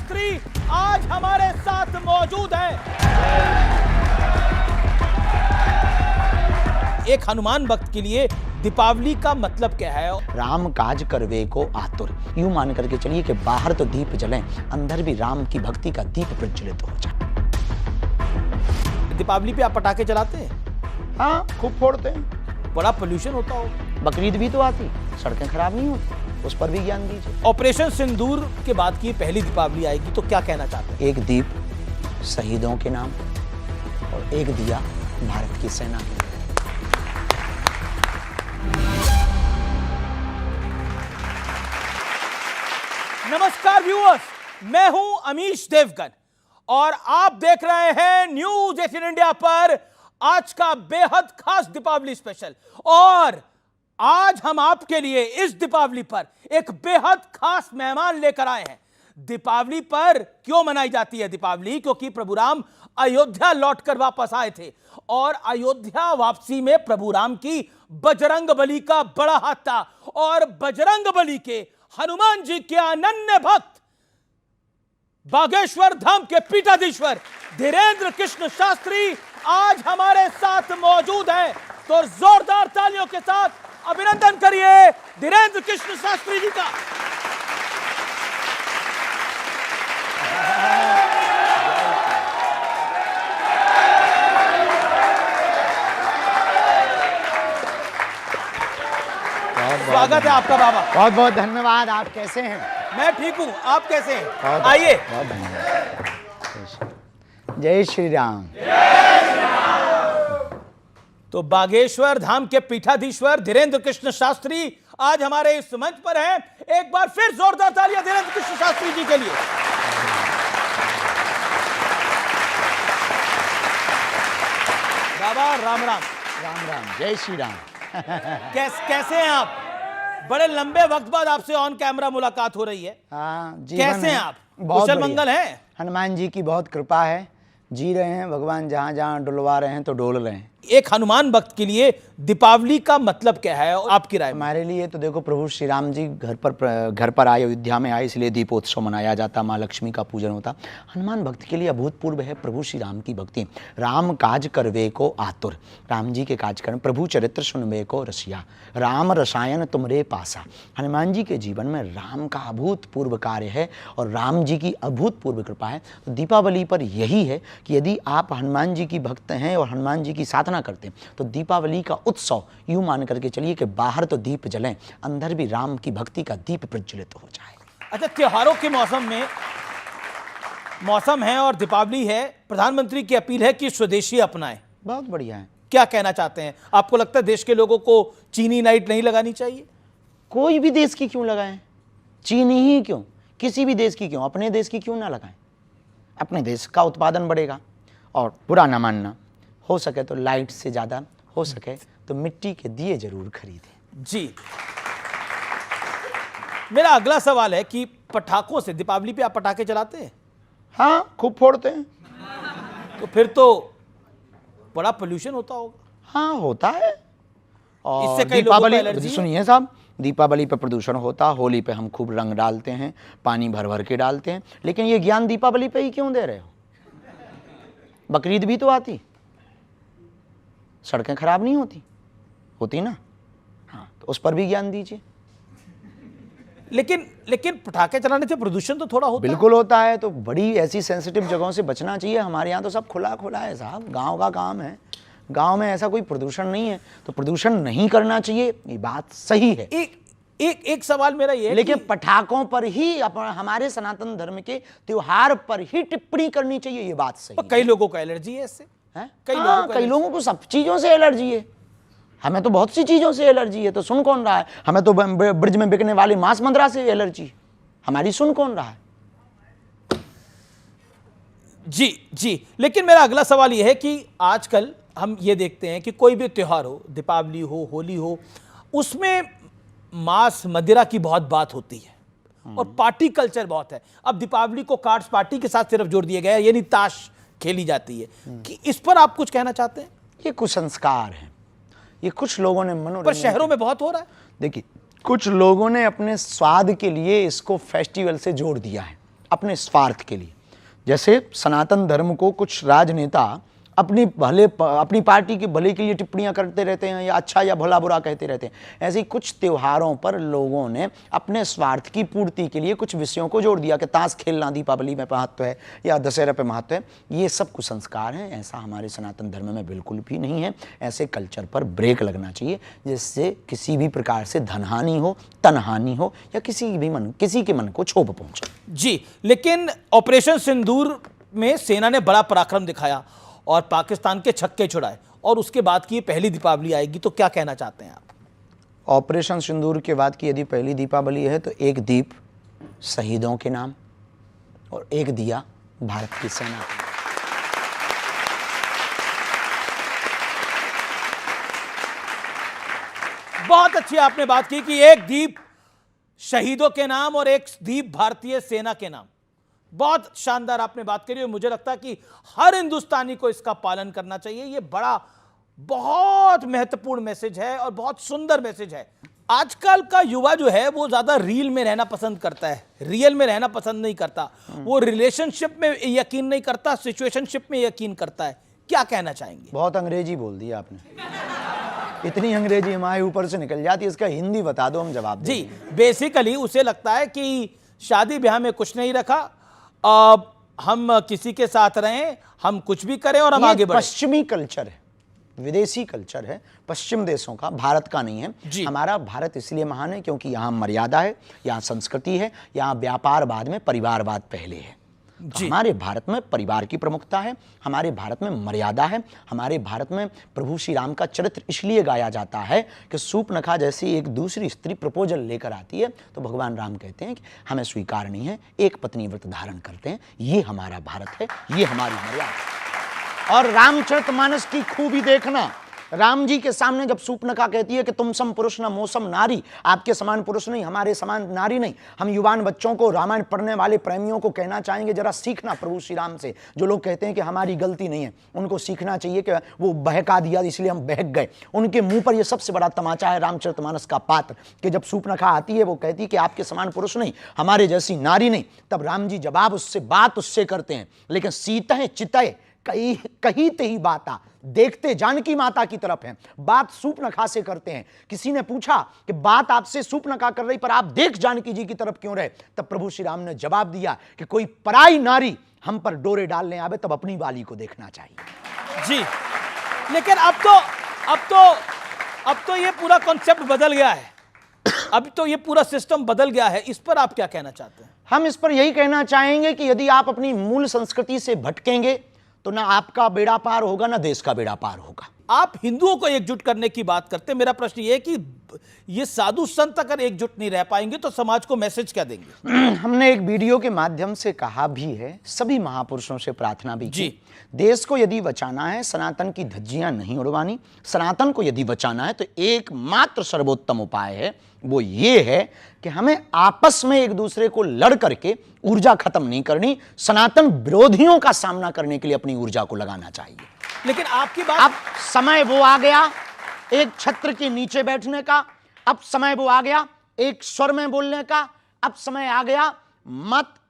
शास्त्री आज हमारे साथ मौजूद है। एक हनुमान भक्त के लिए दीपावली का मतलब क्या है? राम काज करवे को आतुर, यूं मान करके चलिए कि बाहर तो दीप जलें, अंदर भी राम की भक्ति का दीप प्रज्वलित हो जाए। दीपावली पे आप पटाखे चलाते हैं? हाँ, खूब फोड़ते हैं। बड़ा पोल्यूशन होता हो। बकरीद भी तो आती, सड़कें खराब नहीं होती, उस पर भी ज्ञान दीजिए। ऑपरेशन सिंदूर के बाद की पहली दीपावली आएगी तो क्या कहना चाहते हैं? एक दीप शहीदों के नाम और एक दिया भारत की सेना के। नमस्कार व्यूअर्स, मैं हूं अमीश देवगन और आप देख रहे हैं न्यूज 18 इंडिया पर आज का बेहद खास दीपावली स्पेशल। और आज हम आपके लिए इस दीपावली पर एक बेहद खास मेहमान लेकर आए हैं। दीपावली पर क्यों मनाई जाती है दीपावली? क्योंकि प्रभु राम अयोध्या लौटकर वापस आए थे और अयोध्या वापसी में प्रभु राम की बजरंगबली का बड़ा हाथ था और बजरंगबली के हनुमान जी के अनन्य भक्त बागेश्वर धाम के पीठाधीश्वर धीरेन्द्र कृष्ण शास्त्री आज हमारे साथ मौजूद हैं। तो जोरदार तालियों के साथ अभिनंदन करिए धीरेन्द्र कृष्ण शास्त्री जी का। स्वागत है आपका बाबा। बहुत बहुत धन्यवाद। आप कैसे हैं? मैं ठीक हूं, आप कैसे हैं? आइए। बहुत धन्यवाद। जय श्री राम। तो बागेश्वर धाम के पीठाधीश्वर धीरेन्द्र कृष्ण शास्त्री आज हमारे इस मंच पर हैं। एक बार फिर जोरदार तालियां धीरेन्द्र कृष्ण शास्त्री जी के लिए। बाबा राम राम। राम राम, जय श्री राम। कैसे हैं आप? बड़े लंबे वक्त बाद आपसे ऑन कैमरा मुलाकात हो रही है। हाँ, कैसे हैं आप? कुशल मंगल है? हनुमान जी की बहुत कृपा है, जी रहे हैं। भगवान जहाँ जहाँ डुलवा रहे हैं तो डोल रहे हैं। एक हनुमान भक्त के लिए दीपावली का मतलब क्या है आपकी राय में? हमारे लिए तो देखो, प्रभु श्री राम जी घर पर आए, अयोध्या में आए, इसलिए दीपोत्सव मनाया जाता, माँ लक्ष्मी का पूजन होता। हनुमान भक्त के लिए अभूतपूर्व है प्रभु श्री राम की भक्ति। राम काज करवे को आतुर, राम जी के काज करें, प्रभु चरित्र सुनवे को रसिया, राम रसायन तुमरे पासा। हनुमान जी के जीवन में राम का अभूतपूर्व कार्य है और राम जी की अभूतपूर्व कृपा है। तो दीपावली पर यही है कि यदि आप हनुमान जी की भक्त हैं और हनुमान जी की साधना करते हैं तो दीपावली का उत्सव यूं मान करके चलिए कि बाहर तो दीप जलें, अंदर भी राम की भक्ति का दीप प्रज्वलित हो जाए। अच्छा, त्योहारों के मौसम है और दीपावली है। प्रधानमंत्री की अपील है कि स्वदेशी अपनाएं। बहुत बढ़िया है। क्या कहना चाहते हैं? आपको लगता है देश के लोगों को चीनी नाइट नहीं लगानी चाहिए? कोई भी देश की क्यों लगाएं, चीनी ही क्यों, किसी भी देश की क्यों, अपने देश की क्यों ना लगाएं। अपने देश का उत्पादन बढ़ेगा। और बुरा ना मानना, हो सके तो लाइट से ज़्यादा, हो सके तो मिट्टी के दिए जरूर खरीदें। जी। मेरा अगला सवाल है कि पटाखों से दीपावली पे आप पटाखे चलाते हैं? हाँ, खूब फोड़ते हैं। तो फिर तो बड़ा पोल्यूशन होता होगा। हाँ, होता है। और इससे कई लोगों को एलर्जी दीपावली, है। सुनिए साहब, दीपावली पे प्रदूषण होता, होली पे हम खूब रंग डालते हैं, पानी भर भर के डालते हैं, लेकिन ये ज्ञान दीपावली पे ही क्यों दे रहे हो? बकरीद भी तो आती, सड़कें खराब नहीं होती ना। हाँ, तो उस पर भी ज्ञान दीजिए। लेकिन पटाखे चलाने से प्रदूषण तो थोड़ा होता है। बिल्कुल होता है। तो बड़ी ऐसी सेंसिटिव जगहों से बचना चाहिए। हमारे यहाँ तो सब खुला खुला है साहब, गांव का काम है, गांव में ऐसा कोई प्रदूषण नहीं है, तो प्रदूषण नहीं करना चाहिए, ये बात सही है। एक सवाल मेरा ये है, लेकिन पटाखों पर ही हमारे सनातन धर्म के त्योहार पर ही टिप्पणी करनी चाहिए, ये बात सही है। कई लोगों को एलर्जी है इससे। कई लोगों को सब चीजों से एलर्जी है। हमें तो बहुत सी चीजों से एलर्जी है, तो सुन कौन रहा है? हमें तो ब्रिज में बिकने वाली मांस मंद्रा से एलर्जी, हमारी सुन कौन रहा है? जी। लेकिन मेरा अगला सवाल यह है कि आजकल हम ये देखते हैं कि कोई भी त्योहार हो, दीपावली हो, होली हो, उसमें मांस मदिरा की बहुत बात होती है और पार्टी कल्चर बहुत है। अब दीपावली को कार्ड्स पार्टी के साथ सिर्फ जोड़ दिया गया है, यानी ताश खेली जाती है। कि इस पर आप कुछ कहना चाहते हैं? ये कुसंस्कार है, ये कुछ लोगों ने पर शहरों में बहुत हो रहा है। देखिए, कुछ लोगों ने अपने स्वाद के लिए इसको फेस्टिवल से जोड़ दिया है, अपने स्वार्थ के लिए। जैसे सनातन धर्म को कुछ राजनेता अपनी पार्टी के भले के लिए टिप्पणियां करते रहते हैं, या अच्छा या भला बुरा कहते रहते हैं, ऐसे ही कुछ त्योहारों पर लोगों ने अपने स्वार्थ की पूर्ति के लिए कुछ विषयों को जोड़ दिया कि ताश खेलना दीपावली में महत्व है या दशहरा पे महत्व है। ये सब कुसंस्कार हैं, ऐसा हमारे सनातन धर्म में बिल्कुल भी नहीं है। ऐसे कल्चर पर ब्रेक लगना चाहिए, जिससे किसी भी प्रकार से धनहानि हो, तनहानि हो, या किसी के मन को क्षोभ पहुंचे। जी, लेकिन ऑपरेशन सिंदूर में सेना ने बड़ा पराक्रम दिखाया और पाकिस्तान के छक्के छुड़ाए, और उसके बाद की ये पहली दीपावली आएगी, तो क्या कहना चाहते हैं आप? ऑपरेशन सिंदूर के बाद की यदि पहली दीपावली है तो एक दीप शहीदों के नाम और एक दिया भारत की सेना के नाम। बहुत अच्छी आपने बात की कि एक दीप शहीदों के नाम और एक दीप भारतीय सेना के नाम। बहुत शानदार आपने बात करी, और मुझे लगता है कि हर हिंदुस्तानी को इसका पालन करना चाहिए। ये बहुत महत्वपूर्ण मैसेज है और बहुत सुंदर मैसेज है। आजकल का युवा जो है वो ज्यादा रील में रहना पसंद करता है, रियल में रहना पसंद नहीं करता। वो रिलेशनशिप में यकीन नहीं करता, सिचुएशनशिप में यकीन करता है। क्या कहना चाहेंगे? बहुत अंग्रेजी बोल दी आपने, इतनी अंग्रेजी हमारे ऊपर से निकल जाती है, इसका हिंदी बता दो, हम जवाब दें। जी, बेसिकली उसे लगता है कि शादी ब्याह में कुछ नहीं रखा, हम किसी के साथ रहें, हम कुछ भी करें और हम आगे बढ़ें। पश्चिमी कल्चर है, विदेशी कल्चर है, पश्चिम देशों का, भारत का नहीं है। हमारा भारत इसलिए महान है क्योंकि यहाँ मर्यादा है, यहाँ संस्कृति है, यहाँ व्यापार बाद में परिवारवाद पहले है। तो हमारे भारत में परिवार की प्रमुखता है, हमारे भारत में मर्यादा है, हमारे भारत में प्रभु श्री राम का चरित्र इसलिए गाया जाता है कि सूर्पनखा जैसी एक दूसरी स्त्री प्रपोजल लेकर आती है तो भगवान राम कहते हैं कि हमें स्वीकार नहीं है, एक पत्नी व्रत धारण करते हैं। ये हमारा भारत है, ये हमारी मर्यादा है। और रामचरितमानस की खूबी देखना, राम जी के सामने जब सूर्पनखा कहती है कि तुम सम पुरुष न मोसम नारी, आपके समान पुरुष नहीं, हमारे समान नारी नहीं, हम युवान बच्चों को, रामायण पढ़ने वाले प्रेमियों को कहना चाहेंगे जरा सीखना प्रभु श्री राम से। जो लोग कहते हैं कि हमारी गलती नहीं है, उनको सीखना चाहिए कि वो बहका दिया इसलिए हम बहक गए। उनके मुंह पर यह सबसे बड़ा तमाचा है रामचरितमानस का पात्र कि जब सूर्पनखा आती है वो कहती है कि आपके समान पुरुष नहीं, हमारे जैसी नारी नहीं, तब राम जी जवाब बात उससे करते हैं, लेकिन सीतः चितय कही ते ही बाता, देखते जानकी माता की तरफ है, बात सूर्पनखा से करते हैं। किसी ने पूछा कि बात आपसे सूर्पनखा कर रही पर आप देख जानकी जी की तरफ क्यों रहे, तब प्रभु श्री राम ने जवाब दिया कि कोई पराई नारी हम पर डोरे डालने आवे तब अपनी वाली को देखना चाहिए। जी, लेकिन अब तो ये पूरा कॉन्सेप्ट बदल गया है, अब तो ये पूरा सिस्टम बदल गया है। इस पर आप क्या कहना चाहते हैं? हम इस पर यही कहना चाहेंगे कि यदि आप अपनी मूल संस्कृति से भटकेंगे तो ना आपका बेड़ा पार होगा, ना देश का बेड़ा पार होगा। आप हिंदुओं को एकजुट करने की बात करते हैं, मेरा प्रश्न ये है कि ये साधु संत अगर एकजुट नहीं रह पाएंगे तो समाज को मैसेज क्या देंगे? हमने एक वीडियो के माध्यम से कहा भी है, सभी महापुरुषों से प्रार्थना भी की, देश को यदि बचाना है, सनातन की धज्जियां नहीं उड़वानी, सनातन को यदि बचाना है तो एकमात्र सर्वोत्तम उपाय है, वो ये है कि हमें आपस में एक दूसरे को लड़ करके ऊर्जा खत्म नहीं करनी, सनातन विरोधियों का सामना करने के लिए अपनी ऊर्जा को लगाना चाहिए। लेकिन आपकी बात, अब समय वो आ गया एक छत्र के नीचे बैठने का, अब समय वो आ गया एक स्वर में बोलने का, अब समय आ गया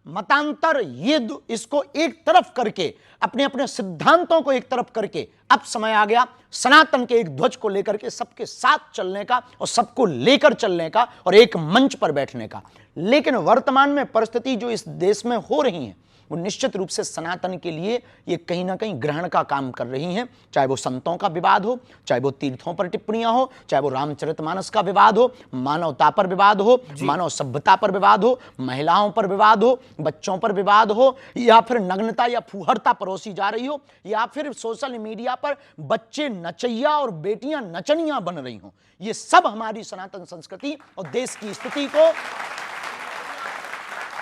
मतांतर ये इसको एक तरफ करके, अपने अपने सिद्धांतों को एक तरफ करके, अब समय आ गया सनातन के एक ध्वज को लेकर के सबके साथ चलने का और सबको लेकर चलने का और एक मंच पर बैठने का। लेकिन वर्तमान में परिस्थिति जो इस देश में हो रही है वो निश्चित रूप से सनातन के लिए ये कहीं ना कहीं ग्रहण का काम कर रही हैं, चाहे वो संतों का विवाद हो, चाहे वो तीर्थों पर टिप्पणियां हो, चाहे वो रामचरितमानस का विवाद हो, मानवता पर विवाद हो, मानव सभ्यता पर विवाद हो, महिलाओं पर विवाद हो, बच्चों पर विवाद हो, या फिर नग्नता या फूहरता परोसी जा रही हो, या फिर सोशल मीडिया पर बच्चे नचैया और बेटियां नचनियां बन रही हो। ये सब हमारी सनातन संस्कृति और देश की स्थिति को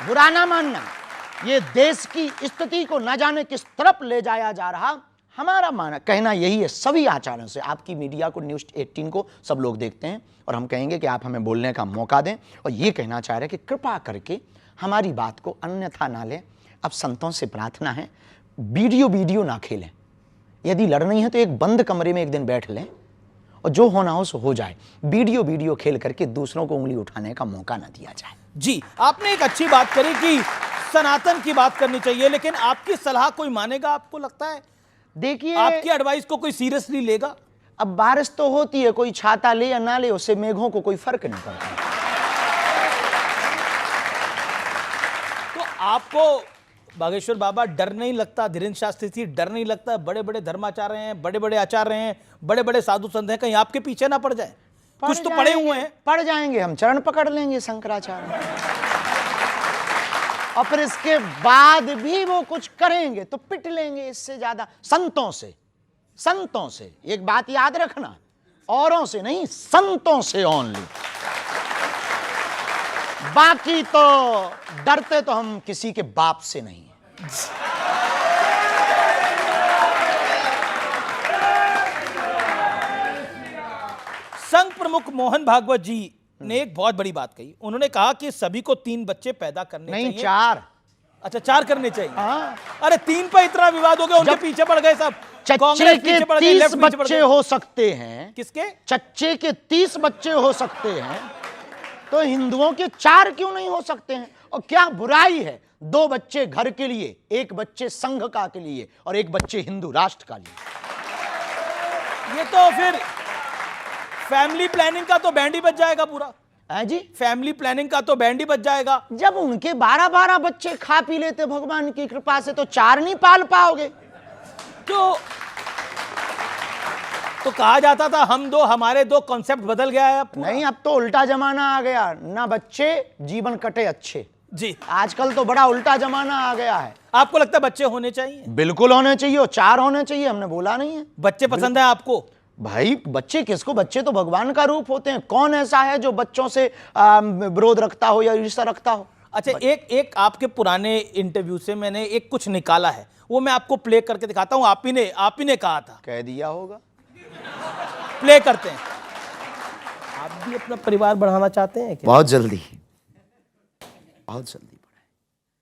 बुरा ना मानना, ये देश की स्थिति को न जाने किस तरफ ले जाया जा रहा, हमारा कहना यही है सभी आचार्यों से। आपकी मीडिया को, न्यूज़ 18 को सब लोग देखते हैं और हम कहेंगे कि आप हमें बोलने का मौका दें और ये कहना चाह रहे हैं कि कृपा करके हमारी बात को अन्यथा ना लें। अब संतों से प्रार्थना है, वीडियो ना खेलें, यदि लड़नी है तो एक बंद कमरे में एक दिन बैठ लें और जो होना हो सो हो जाए। वीडियो खेल करके दूसरों को उंगली उठाने का मौका ना दिया जाए। जी, आपने एक अच्छी बात करी कि सनातन की बात करनी चाहिए, लेकिन आपकी सलाह कोई मानेगा? आपको लगता है देखिए, आपकी एडवाइस को कोई सीरियसली लेगा? अब बारिश तो होती है, कोई छाता ले या ना ले, उससे मेघों को कोई फर्क नहीं पड़ता। तो आपको बागेश्वर बाबा डर नहीं लगता? धीरेन्द्र शास्त्री जी, डर नहीं लगता? बड़े बड़े धर्माचार्य हैं, बड़े बड़े आचार्य हैं, बड़े बड़े साधु संत हैं, कहीं आपके पीछे ना पड़ जाए? कुछ तो पड़े हुए हैं। पड़ जाएंगे, हम चरण पकड़ लेंगे शंकराचार्य, और फिर इसके बाद भी वो कुछ करेंगे तो पिट लेंगे। इससे ज्यादा संतों से, संतों से एक बात याद रखना, औरों से नहीं, संतों से ओनली। बाकी तो डरते तो हम किसी के बाप से नहीं हैं। संघ प्रमुख मोहन भागवत जी ने एक बहुत बड़ी बात कही। उन्होंने कहा कि सभी को 3 बच्चे पैदा करने नहीं, चाहिए। 4। अच्छा, 4 करने चाहिए। हाँ। अरे 3 पर इतना विवाद हो गया, उनके पीछे पड़ गए सब। चच्चे कांग्रेस के पीछे पड़ गई, 30 लेफ्ट पीछे पड़ बच्चे गई। हो सकते हैं। किसके? चच्चे के 30 बच्चे हो सकते हैं, तो हिंदुओं के 4 क्यों नहीं हो सकते हैं? और क्या बुराई है 2 बच्चे घर के लिए, 1 बच्चे संघ का के लिए और 1 बच्चे हिंदू राष्ट्र का लिए? ये तो फिर फैमिली प्लानिंग का तो बैंड ही बच जाएगा पूरा। है जी, फैमिली प्लानिंग का तो बैंड ही बच जाएगा। जब उनके 12-12 बच्चे खा पी लेते भगवान की कृपा से, तो 4 नहीं पाल पाओगे? तो कहा जाता था हम 2 हमारे 2, कॉन्सेप्ट बदल गया है अब पूरा। नहीं, अब तो उल्टा जमाना आ गया, ना बच्चे जीवन कटे अच्छे। जी, आजकल तो बड़ा उल्टा जमाना आ गया है। आपको लगता है बच्चे होने चाहिए? बिल्कुल होने चाहिए, और 4 होने चाहिए, हमने बोला नहीं है। बच्चे पसंद है आपको? भाई बच्चे किसको, बच्चे तो भगवान का रूप होते हैं। कौन ऐसा है जो बच्चों से विरोध रखता हो या ईर्ष्या रखता हो? अच्छा, एक आपके पुराने इंटरव्यू से मैंने एक कुछ निकाला है, वो मैं आपको प्ले करके दिखाता हूं। आप ही ने कहा था। कह दिया होगा। प्ले करते हैं। आप भी अपना परिवार बढ़ाना चाहते हैं क्या? बहुत जल्दी, बहुत जल्दी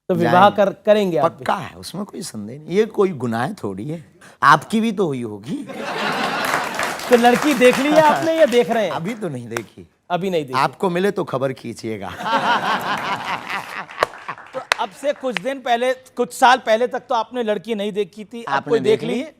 तो विवाह करेंगे आप? पक्का है, उसमें कोई संदेह नहीं। ये कोई गुनाह थोड़ी है, आपकी भी तो हुई होगी। तो लड़की देख ली है आपने या देख रहे हैं? अभी तो नहीं देखी। अभी नहीं देखी। आपको मिले तो खबर खींचिएगा। तो अब से कुछ दिन पहले, कुछ साल पहले तक तो आपने लड़की नहीं देखी थी, आपने देख ली है?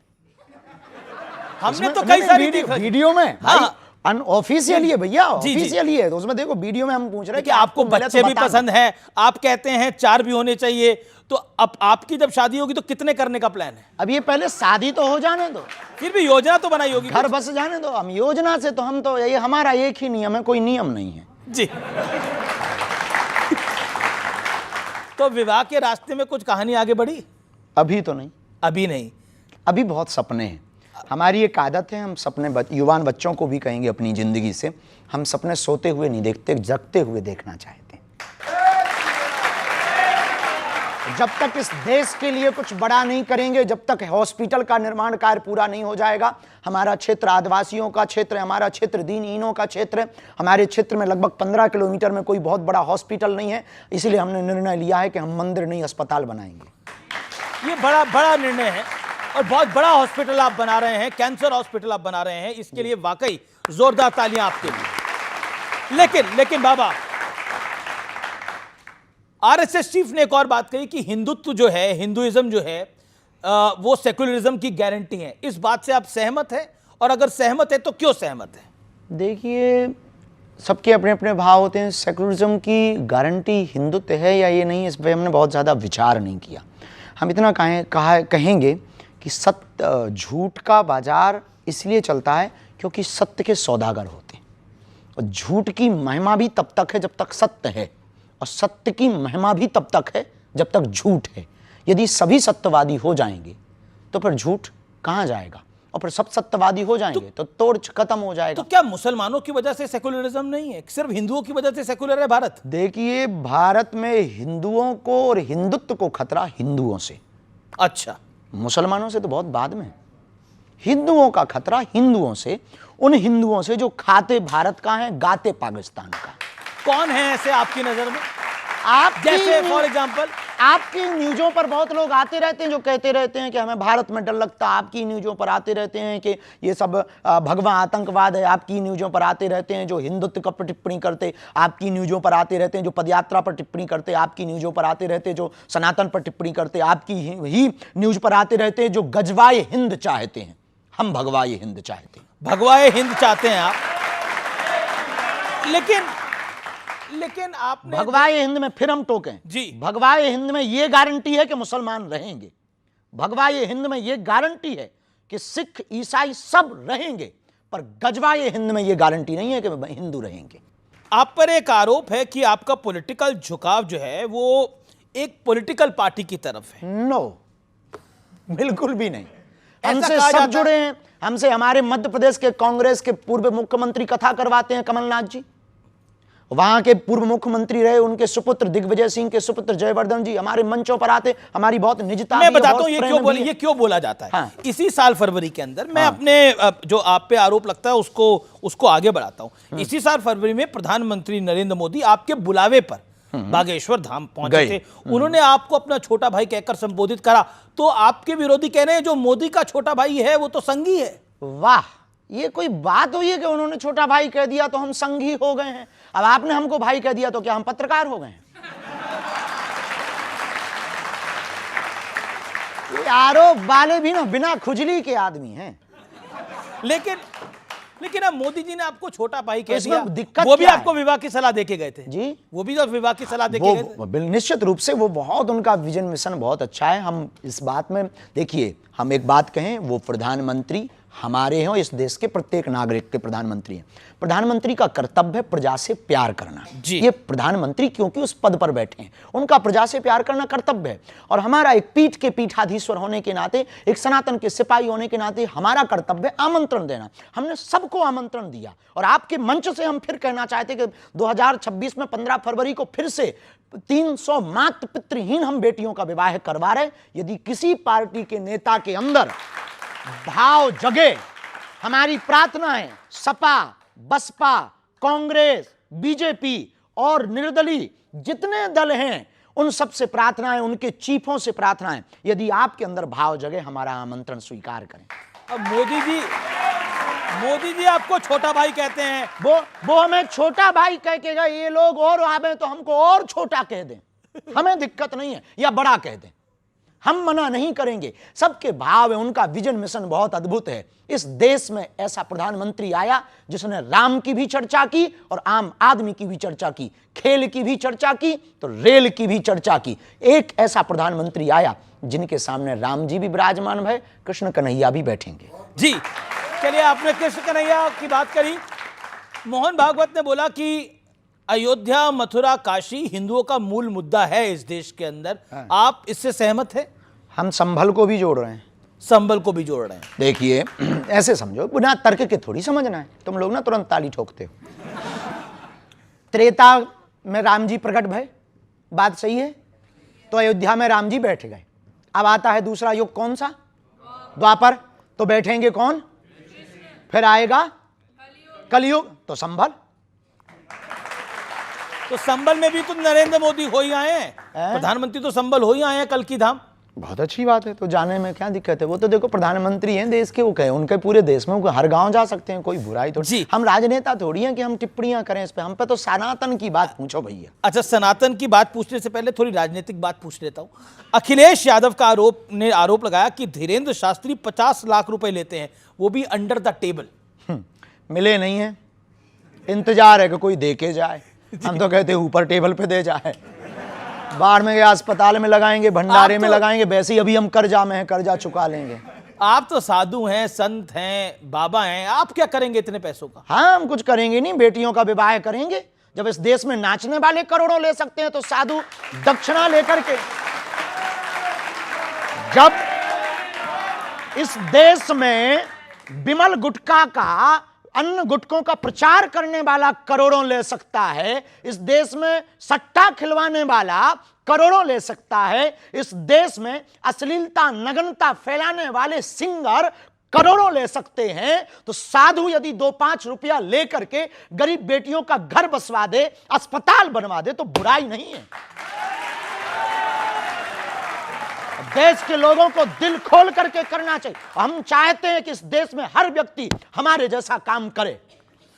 हमने तो कई सारी वीडियो में। हाँ, अनऑफिशियली है भैया, जी, जी। ऑफिशियली है, तो उसमें देखो वीडियो में हम पूछ रहे हैं कि आपको बच्चे भी पसंद है, आप कहते हैं 4 भी होने चाहिए, तो अब आपकी जब शादी होगी तो कितने करने का प्लान है? अब ये पहले शादी तो हो जाने दो, फिर भी योजना तो बनाई होगी। घर बस जाने दो। हम योजना से तो, हम तो ये हमारा एक ही नियम है, कोई नियम नहीं है जी। तो विवाह के रास्ते में कुछ कहानी आगे बढ़ी? अभी तो नहीं। अभी नहीं। अभी बहुत सपने हैं। हमारी एक आदत है, हम सपने युवान बच्चों को भी कहेंगे अपनी जिंदगी से, हम सपने सोते हुए नहीं देखते, जगते हुए देखना चाहते हैं। जब तक इस देश के लिए कुछ बड़ा नहीं करेंगे, जब तक हॉस्पिटल का निर्माण कार्य पूरा नहीं हो जाएगा, हमारा क्षेत्र आदिवासियों का क्षेत्र है, हमारा क्षेत्र दीनहीनों का क्षेत्र है, हमारे क्षेत्र में लगभग 15 किलोमीटर में कोई बहुत बड़ा हॉस्पिटल नहीं है, इसलिए हमने निर्णय लिया है कि हम मंदिर नहीं अस्पताल बनाएंगे। ये बड़ा निर्णय है और बहुत बड़ा हॉस्पिटल आप बना रहे हैं, कैंसर हॉस्पिटल आप बना रहे हैं, इसके लिए वाकई जोरदार तालियां आपके लिए। लेकिन बाबा, आरएसएस चीफ ने एक और बात कही कि हिंदुत्व जो है, हिंदुइज्म जो है, वो सेकुलरिज्म की गारंटी है। इस बात से आप सहमत हैं? और अगर सहमत है तो क्यों सहमत है? देखिए, सबके अपने अपने भाव होते हैं। सेकुलरिज्म की गारंटी हिंदुत्व है या ये नहीं, इस पर हमने बहुत ज़्यादा विचार नहीं किया। हम इतना कहेंगे कि सत्य, झूठ का बाजार इसलिए चलता है क्योंकि सत्य के सौदागर होते हैं, और झूठ की महिमा भी तब तक है जब तक सत्य है, और सत्य की महिमा भी तब तक है जब तक झूठ है। यदि सभी सत्यवादी हो जाएंगे तो फिर झूठ कहाँ जाएगा, और फिर सब सत्यवादी हो जाएंगे तो तोड़ खत्म हो जाएगा। तो क्या मुसलमानों की वजह से सेकुलरिज्म नहीं है, सिर्फ हिंदुओं की वजह से सेकुलर है भारत? देखिए, भारत में हिंदुओं को और हिंदुत्व को खतरा हिंदुओं से। अच्छा, मुसलमानों से तो बहुत बाद में। हिंदुओं का खतरा हिंदुओं से, उन हिंदुओं से जो खाते भारत का है, गाते पाकिस्तान का। कौन है ऐसे आपकी नजर में? आप जैसे फॉर एग्जांपल आपकी न्यूज़ों पर बहुत लोग आते रहते हैं जो कहते रहते हैं कि हमें भारत में डर लगता है। आपकी न्यूज़ों पर आते रहते हैं कि ये सब भगवा आतंकवाद है। आपकी न्यूज़ों पर आते रहते हैं जो हिंदुत्व पर टिप्पणी करते। आपकी न्यूज़ों पर आते रहते हैं जो पदयात्रा पर टिप्पणी करते। आपकी न्यूज़ों पर आते रहते हैं जो सनातन पर टिप्पणी करते। आपकी ही न्यूज़ पर आते रहते हैं जो गजवाए हिंद चाहते हैं। हम भगवाए हिंद चाहते हैं। भगवाए हिंद चाहते हैं आप, लेकिन आपने भगवाए हिंद में फिर हम टोकें जी। भगवाए हिंद में यह गारंटी है कि मुसलमान रहेंगे। भगवाए हिंद में यह गारंटी है कि सिख ईसाई सब रहेंगे, पर गजवाए हिंद में यह गारंटी नहीं है कि हिंदू रहेंगे। आप पर एक आरोप है कि आपका पॉलिटिकल झुकाव जो है वो एक पॉलिटिकल पार्टी की तरफ है। नो, बिल्कुल भी नहीं। ऐसा हमसे कहा सब जाता जुड़े हैं। हमसे हमारे मध्य प्रदेश के कांग्रेस के पूर्व मुख्यमंत्री कथा करवाते हैं, कमलनाथ जी। वहां के पूर्व मुख्यमंत्री रहे, उनके सुपुत्र दिग्विजय सिंह के सुपुत्र जयवर्धन जी हमारे मंचों पर आते। हमारी बहुत निजता मैं भी है, बताता बहुत हूं प्रेम भी है। ये क्यों बोला जाता है। हाँ। इसी साल फरवरी के अंदर मैं अपने जो आप पे आरोप लगता है उसको आगे बढ़ाता हूं। इसी साल फरवरी में प्रधानमंत्री नरेंद्र मोदी आपके बुलावे पर बागेश्वर धाम पहुंचे थे। उन्होंने आपको अपना छोटा भाई कहकर संबोधित करा, तो आपके विरोधी कह रहे हैं जो मोदी का छोटा भाई है वो तो संघी है। वाह, ये कोई बात हुई है कि उन्होंने छोटा भाई कह दिया तो हम संघी हो गए हैं? अब आपने हमको भाई कह दिया तो क्या हम पत्रकार हो गए हैं? ये आरोप वाले भी ना बिना खुजली के आदमी हैं। लेकिन अब मोदी जी ने आपको छोटा भाई कह इसमें दिया, दिक्कत वो भी क्या आपको है? विवाह की सलाह देके गए थे जी, वो भी तो विवाह की सलाह देके गए थे। निश्चित रूप से वो बहुत, उनका विजन मिशन बहुत अच्छा है। हम इस बात में देखिए, हम एक बात कहें, वो प्रधानमंत्री हमारे हैं और इस देश के प्रत्येक नागरिक के प्रधानमंत्री हैं। प्रधानमंत्री का कर्तव्य है प्रजा से प्यार करना। ये प्रधानमंत्री क्योंकि उस पद पर बैठे हैं, उनका प्रजा से प्यार करना कर्तव्य है। और हमारा एक पीठ के पीठाधीश्वर होने के नाते, एक सनातन के सिपाही होने के नाते हमारा कर्तव्य है आमंत्रण देना। हमने सबको आमंत्रण दिया और आपके मंच से हम फिर कहना चाहते कि 2026 में 15 फरवरी को फिर से 300 मातृ पितृहीन हम बेटियों का विवाह करवा रहे। यदि किसी पार्टी के नेता के अंदर भाव जगे, हमारी प्रार्थना है सपा, बसपा, कांग्रेस, बीजेपी और निर्दलीय जितने दल हैं उन सब से प्रार्थना है, उनके चीफों से प्रार्थना है, यदि आपके अंदर भाव जगे हमारा आमंत्रण स्वीकार करें। अब मोदी जी आपको छोटा भाई कहते हैं। वो हमें छोटा भाई कह के गए, ये लोग और आवे तो हमको और छोटा कह दें, हमें दिक्कत नहीं है, या बड़ा कह दें, हम मना नहीं करेंगे। सबके भाव है, उनका विजन मिशन बहुत अद्भुत है। इस देश में ऐसा प्रधानमंत्री आया जिसने राम की भी चर्चा की और आम आदमी की भी चर्चा की, खेल की भी चर्चा की तो रेल की भी चर्चा की। एक ऐसा प्रधानमंत्री आया जिनके सामने राम जी भी विराजमान है, कृष्ण कन्हैया भी बैठेंगे। जी चलिए, आपने कृष्ण कन्हैया की बात करी। मोहन भागवत ने बोला कि अयोध्या, मथुरा, काशी हिंदुओं का मूल मुद्दा है इस देश के अंदर। आप इससे सहमत हैं? हम संभल को भी जोड़ रहे हैं, संभल को भी जोड़ रहे हैं। देखिए, ऐसे समझो, बिना तर्क के थोड़ी समझना है। तुम लोग ना तुरंत ताली ठोकते हो। त्रेता में राम जी प्रकट भय, बात सही है, तो अयोध्या में राम जी बैठ गए। अब आता है दूसरा युग, कौन सा? द्वापर, तो बैठेंगे कौन? फिर आएगा कलयुग, तो संभल। तो संभल में भी तो नरेंद्र मोदी हो ही आए हैं, प्रधानमंत्री तो संभल हो ही आए हैं, कल की धाम। बहुत अच्छी बात है, तो जाने में क्या दिक्कत है? वो तो देखो प्रधानमंत्री हैं देश के, वो कहे उनके पूरे देश में, वो हर गांव जा सकते हैं, कोई बुराई तो जी। हम राजनेता थोड़ी हैं कि हम टिप्पणियां करें इस पे। हम पे तो सनातन की बात पूछो भैया। अच्छा, सनातन की बात पूछने से पहले थोड़ी राजनीतिक बात पूछ लेता हूं। अखिलेश यादव का आरोप लगाया कि धीरेन्द्र शास्त्री 50 लाख रुपए लेते हैं, वो भी अंडर द टेबल। मिले नहीं है, इंतजार है कि कोई दे के जाए। हम तो कहते ऊपर टेबल पे दे जाए, बाढ़ में गए अस्पताल में लगाएंगे, भंडारे में लगाएंगे, वैसे ही अभी हम कर्जा में हैं, कर्जा चुका लेंगे। आप तो साधु हैं, संत हैं, बाबा हैं, आप क्या करेंगे इतने पैसों का? हाँ, हम कुछ करेंगे नहीं, बेटियों का विवाह करेंगे। जब इस देश में नाचने वाले करोड़ों ले सकते हैं तो साधु दक्षिणा लेकर के। जब इस देश में बिमल गुटखा का, अन्य गुटकों का प्रचार करने वाला करोड़ों ले सकता है, इस देश में सट्टा खिलवाने वाला करोड़ों ले सकता है, इस देश में अश्लीलता, नग्नता फैलाने वाले सिंगर करोड़ों ले सकते हैं, तो साधु यदि 2-5 रुपया लेकर के गरीब बेटियों का घर बसवा दे, अस्पताल बनवा दे, तो बुराई नहीं है। देश के लोगों को दिल खोल करके करना चाहिए। हम चाहते हैं कि इस देश में हर व्यक्ति हमारे जैसा काम करे।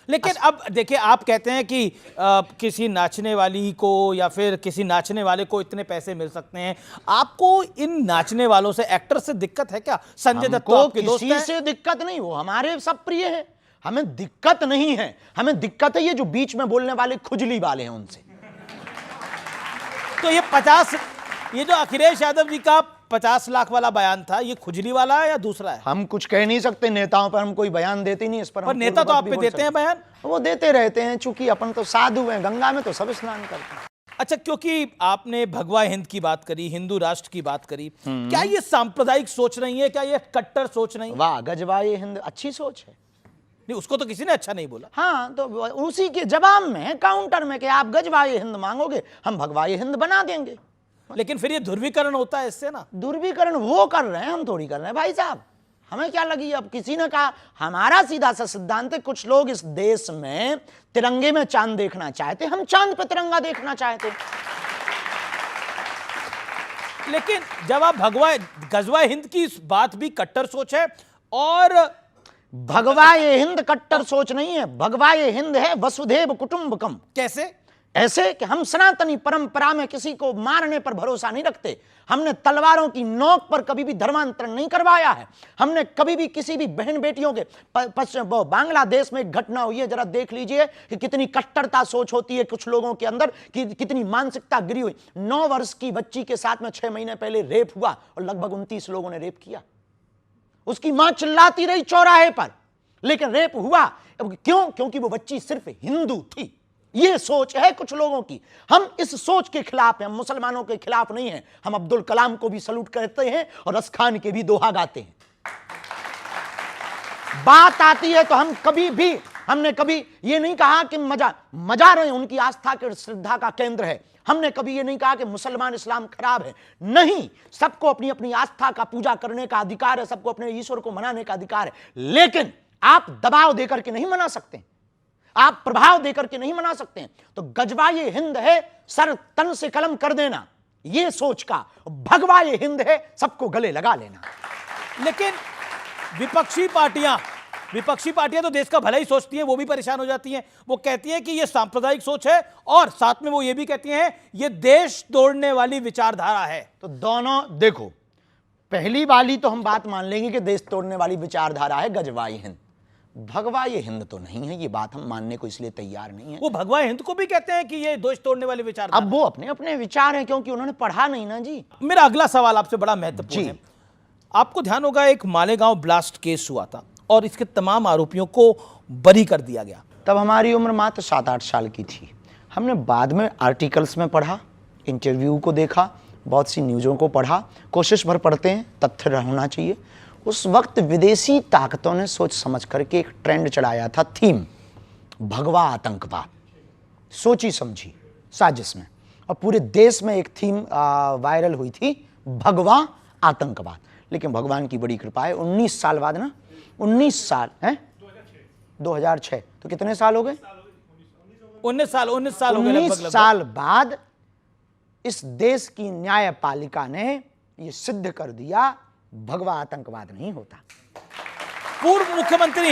लेकिन अब देखिए, आप कहते हैं कि किसी नाचने वाली को या फिर किसी नाचने वाले को इतने पैसे मिल सकते हैं। आपको इन नाचने वालों से, एक्टर से दिक्कत है क्या? संजय दत्त तो आपके दोस्त हैं। किसी से दिक्कत नहीं, वो हमारे सब प्रिय हैं, हमें दिक्कत नहीं है। हमें दिक्कत है ये जो बीच में बोलने वाले खुजली वाले हैं उनसे। तो ये जो अखिलेश यादव जी का 50 लाख वाला बयान था, ये खुजली वाला है या दूसरा है? हम कुछ कह नहीं सकते, नेताओं पर हम कोई बयान देते नहीं। इस पर नेता तो आप पे देते हैं बयान। वो देते रहते हैं, चूंकि अपन तो साधु हैं, गंगा में तो सब स्नान करते हैं। अच्छा, क्योंकि आपने भगवा हिंद की बात करी, हिंदू राष्ट्र की बात करी, क्या ये सांप्रदायिक सोच नहीं है? क्या ये कट्टर सोच नहीं? वाह, गजवाए हिंद अच्छी सोच है। नहीं, उसको तो किसी ने अच्छा नहीं बोला। हाँ, तो उसी के जवाब में, काउंटर में कि आप गजवाए हिंद मांगोगे, हम भगवाए हिंद बना देंगे। लेकिन फिर ये ध्रुवीकरण होता है इससे ना। ध्रुवीकरण वो कर रहे हैं, हम थोड़ी कर रहे हैं भाई साहब। हमें क्या लगी? अब किसी ने कहा, हमारा सीधा सा सिद्धांत है, कुछ लोग इस देश में तिरंगे में चांद देखना चाहते, हम चांद पे तिरंगा देखना चाहते। लेकिन जब आप गजवा हिंद की बात भी कट्टर सोच है, और भगवाए हिंद कट्टर सोच नहीं है। भगवाए हिंद है वसुधैव कुटुंबकम। कैसे? ऐसे कि हम सनातनी परंपरा में किसी को मारने पर भरोसा नहीं रखते। हमने तलवारों की नोक पर कभी भी धर्मांतरण नहीं करवाया है। हमने कभी भी किसी भी बहन बेटियों के बांग्लादेश में एक घटना हुई है, जरा देख लीजिए कि कितनी कट्टरता सोच होती है कुछ लोगों के अंदर, कि कितनी मानसिकता गिरी हुई। 9 वर्ष की बच्ची के साथ में 6 महीने पहले रेप हुआ और लगभग 29 लोगों ने रेप किया। उसकी मां चिल्लाती रही चौराहे पर, लेकिन रेप हुआ। क्यों? क्योंकि वो बच्ची सिर्फ हिंदू थी। ये सोच है कुछ लोगों की। हम इस सोच के खिलाफ हैं, हम मुसलमानों के खिलाफ नहीं हैं। हम अब्दुल कलाम को भी सलूट करते हैं और रस खान के भी दोहा गाते हैं। बात आती है तो हमने कभी ये नहीं कहा कि मजा रहे, उनकी आस्था के श्रद्धा का केंद्र है। हमने कभी ये नहीं कहा कि मुसलमान इस्लाम खराब है। नहीं, सबको अपनी अपनी आस्था का पूजा करने का अधिकार है, सबको अपने ईश्वर को मनाने का अधिकार है। लेकिन आप दबाव देकर के नहीं मना सकते, आप प्रभाव देकर के नहीं मना सकते हैं। तो गजवाए हिंद है सर तन से कलम कर देना, यह सोच का। भगवाए हिंद है सबको गले लगा लेना। लेकिन विपक्षी पार्टियां तो देश का भला ही सोचती हैं, वो भी परेशान हो जाती हैं। वो कहती हैं कि ये सांप्रदायिक सोच है, और साथ में वो ये भी कहती हैं ये देश तोड़ने वाली विचारधारा है। तो दोनों देखो, पहली वाली तो हम बात मान लेंगे कि देश तोड़ने वाली विचारधारा है गजवाए हिंद। भगवाए हिंद तो नहीं है, ये बात हम मानने को इसलिए तैयार नहीं है। वो भगवाए हिंद को भी कहते हैं कि ये देश तोड़ने वाले विचार। अब वो अपने अपने विचार हैं, क्योंकि उन्होंने पढ़ा नहीं ना जी। मेरा अगला सवाल आपसे बड़ा महत्वपूर्ण है। आपको ध्यान होगा, एक मालेगांव ब्लास्ट केस हुआ था और इसके तमाम आरोपियों को बरी कर दिया गया। तब हमारी उम्र मात्र 7-8 साल की थी। हमने बाद में आर्टिकल्स में पढ़ा, इंटरव्यू को देखा, बहुत सी न्यूज़ों को पढ़ा। कोशिश भर पढ़ते हैं, तथ्य होना चाहिए। उस वक्त विदेशी ताकतों ने सोच समझ करके एक ट्रेंड चलाया था, थीम भगवा आतंकवाद, सोची समझी साजिश में, और पूरे देश में एक थीम वायरल हुई थी, भगवा आतंकवाद। लेकिन भगवान की बड़ी कृपा है, 19 साल बाद ना, 19 साल है, 2006, तो कितने साल हो गए? 19 साल हो गए। 19 साल बाद इस देश की न्यायपालिका ने यह सिद्ध कर दिया, भगवा आतंकवाद नहीं होता। पूर्व मुख्यमंत्री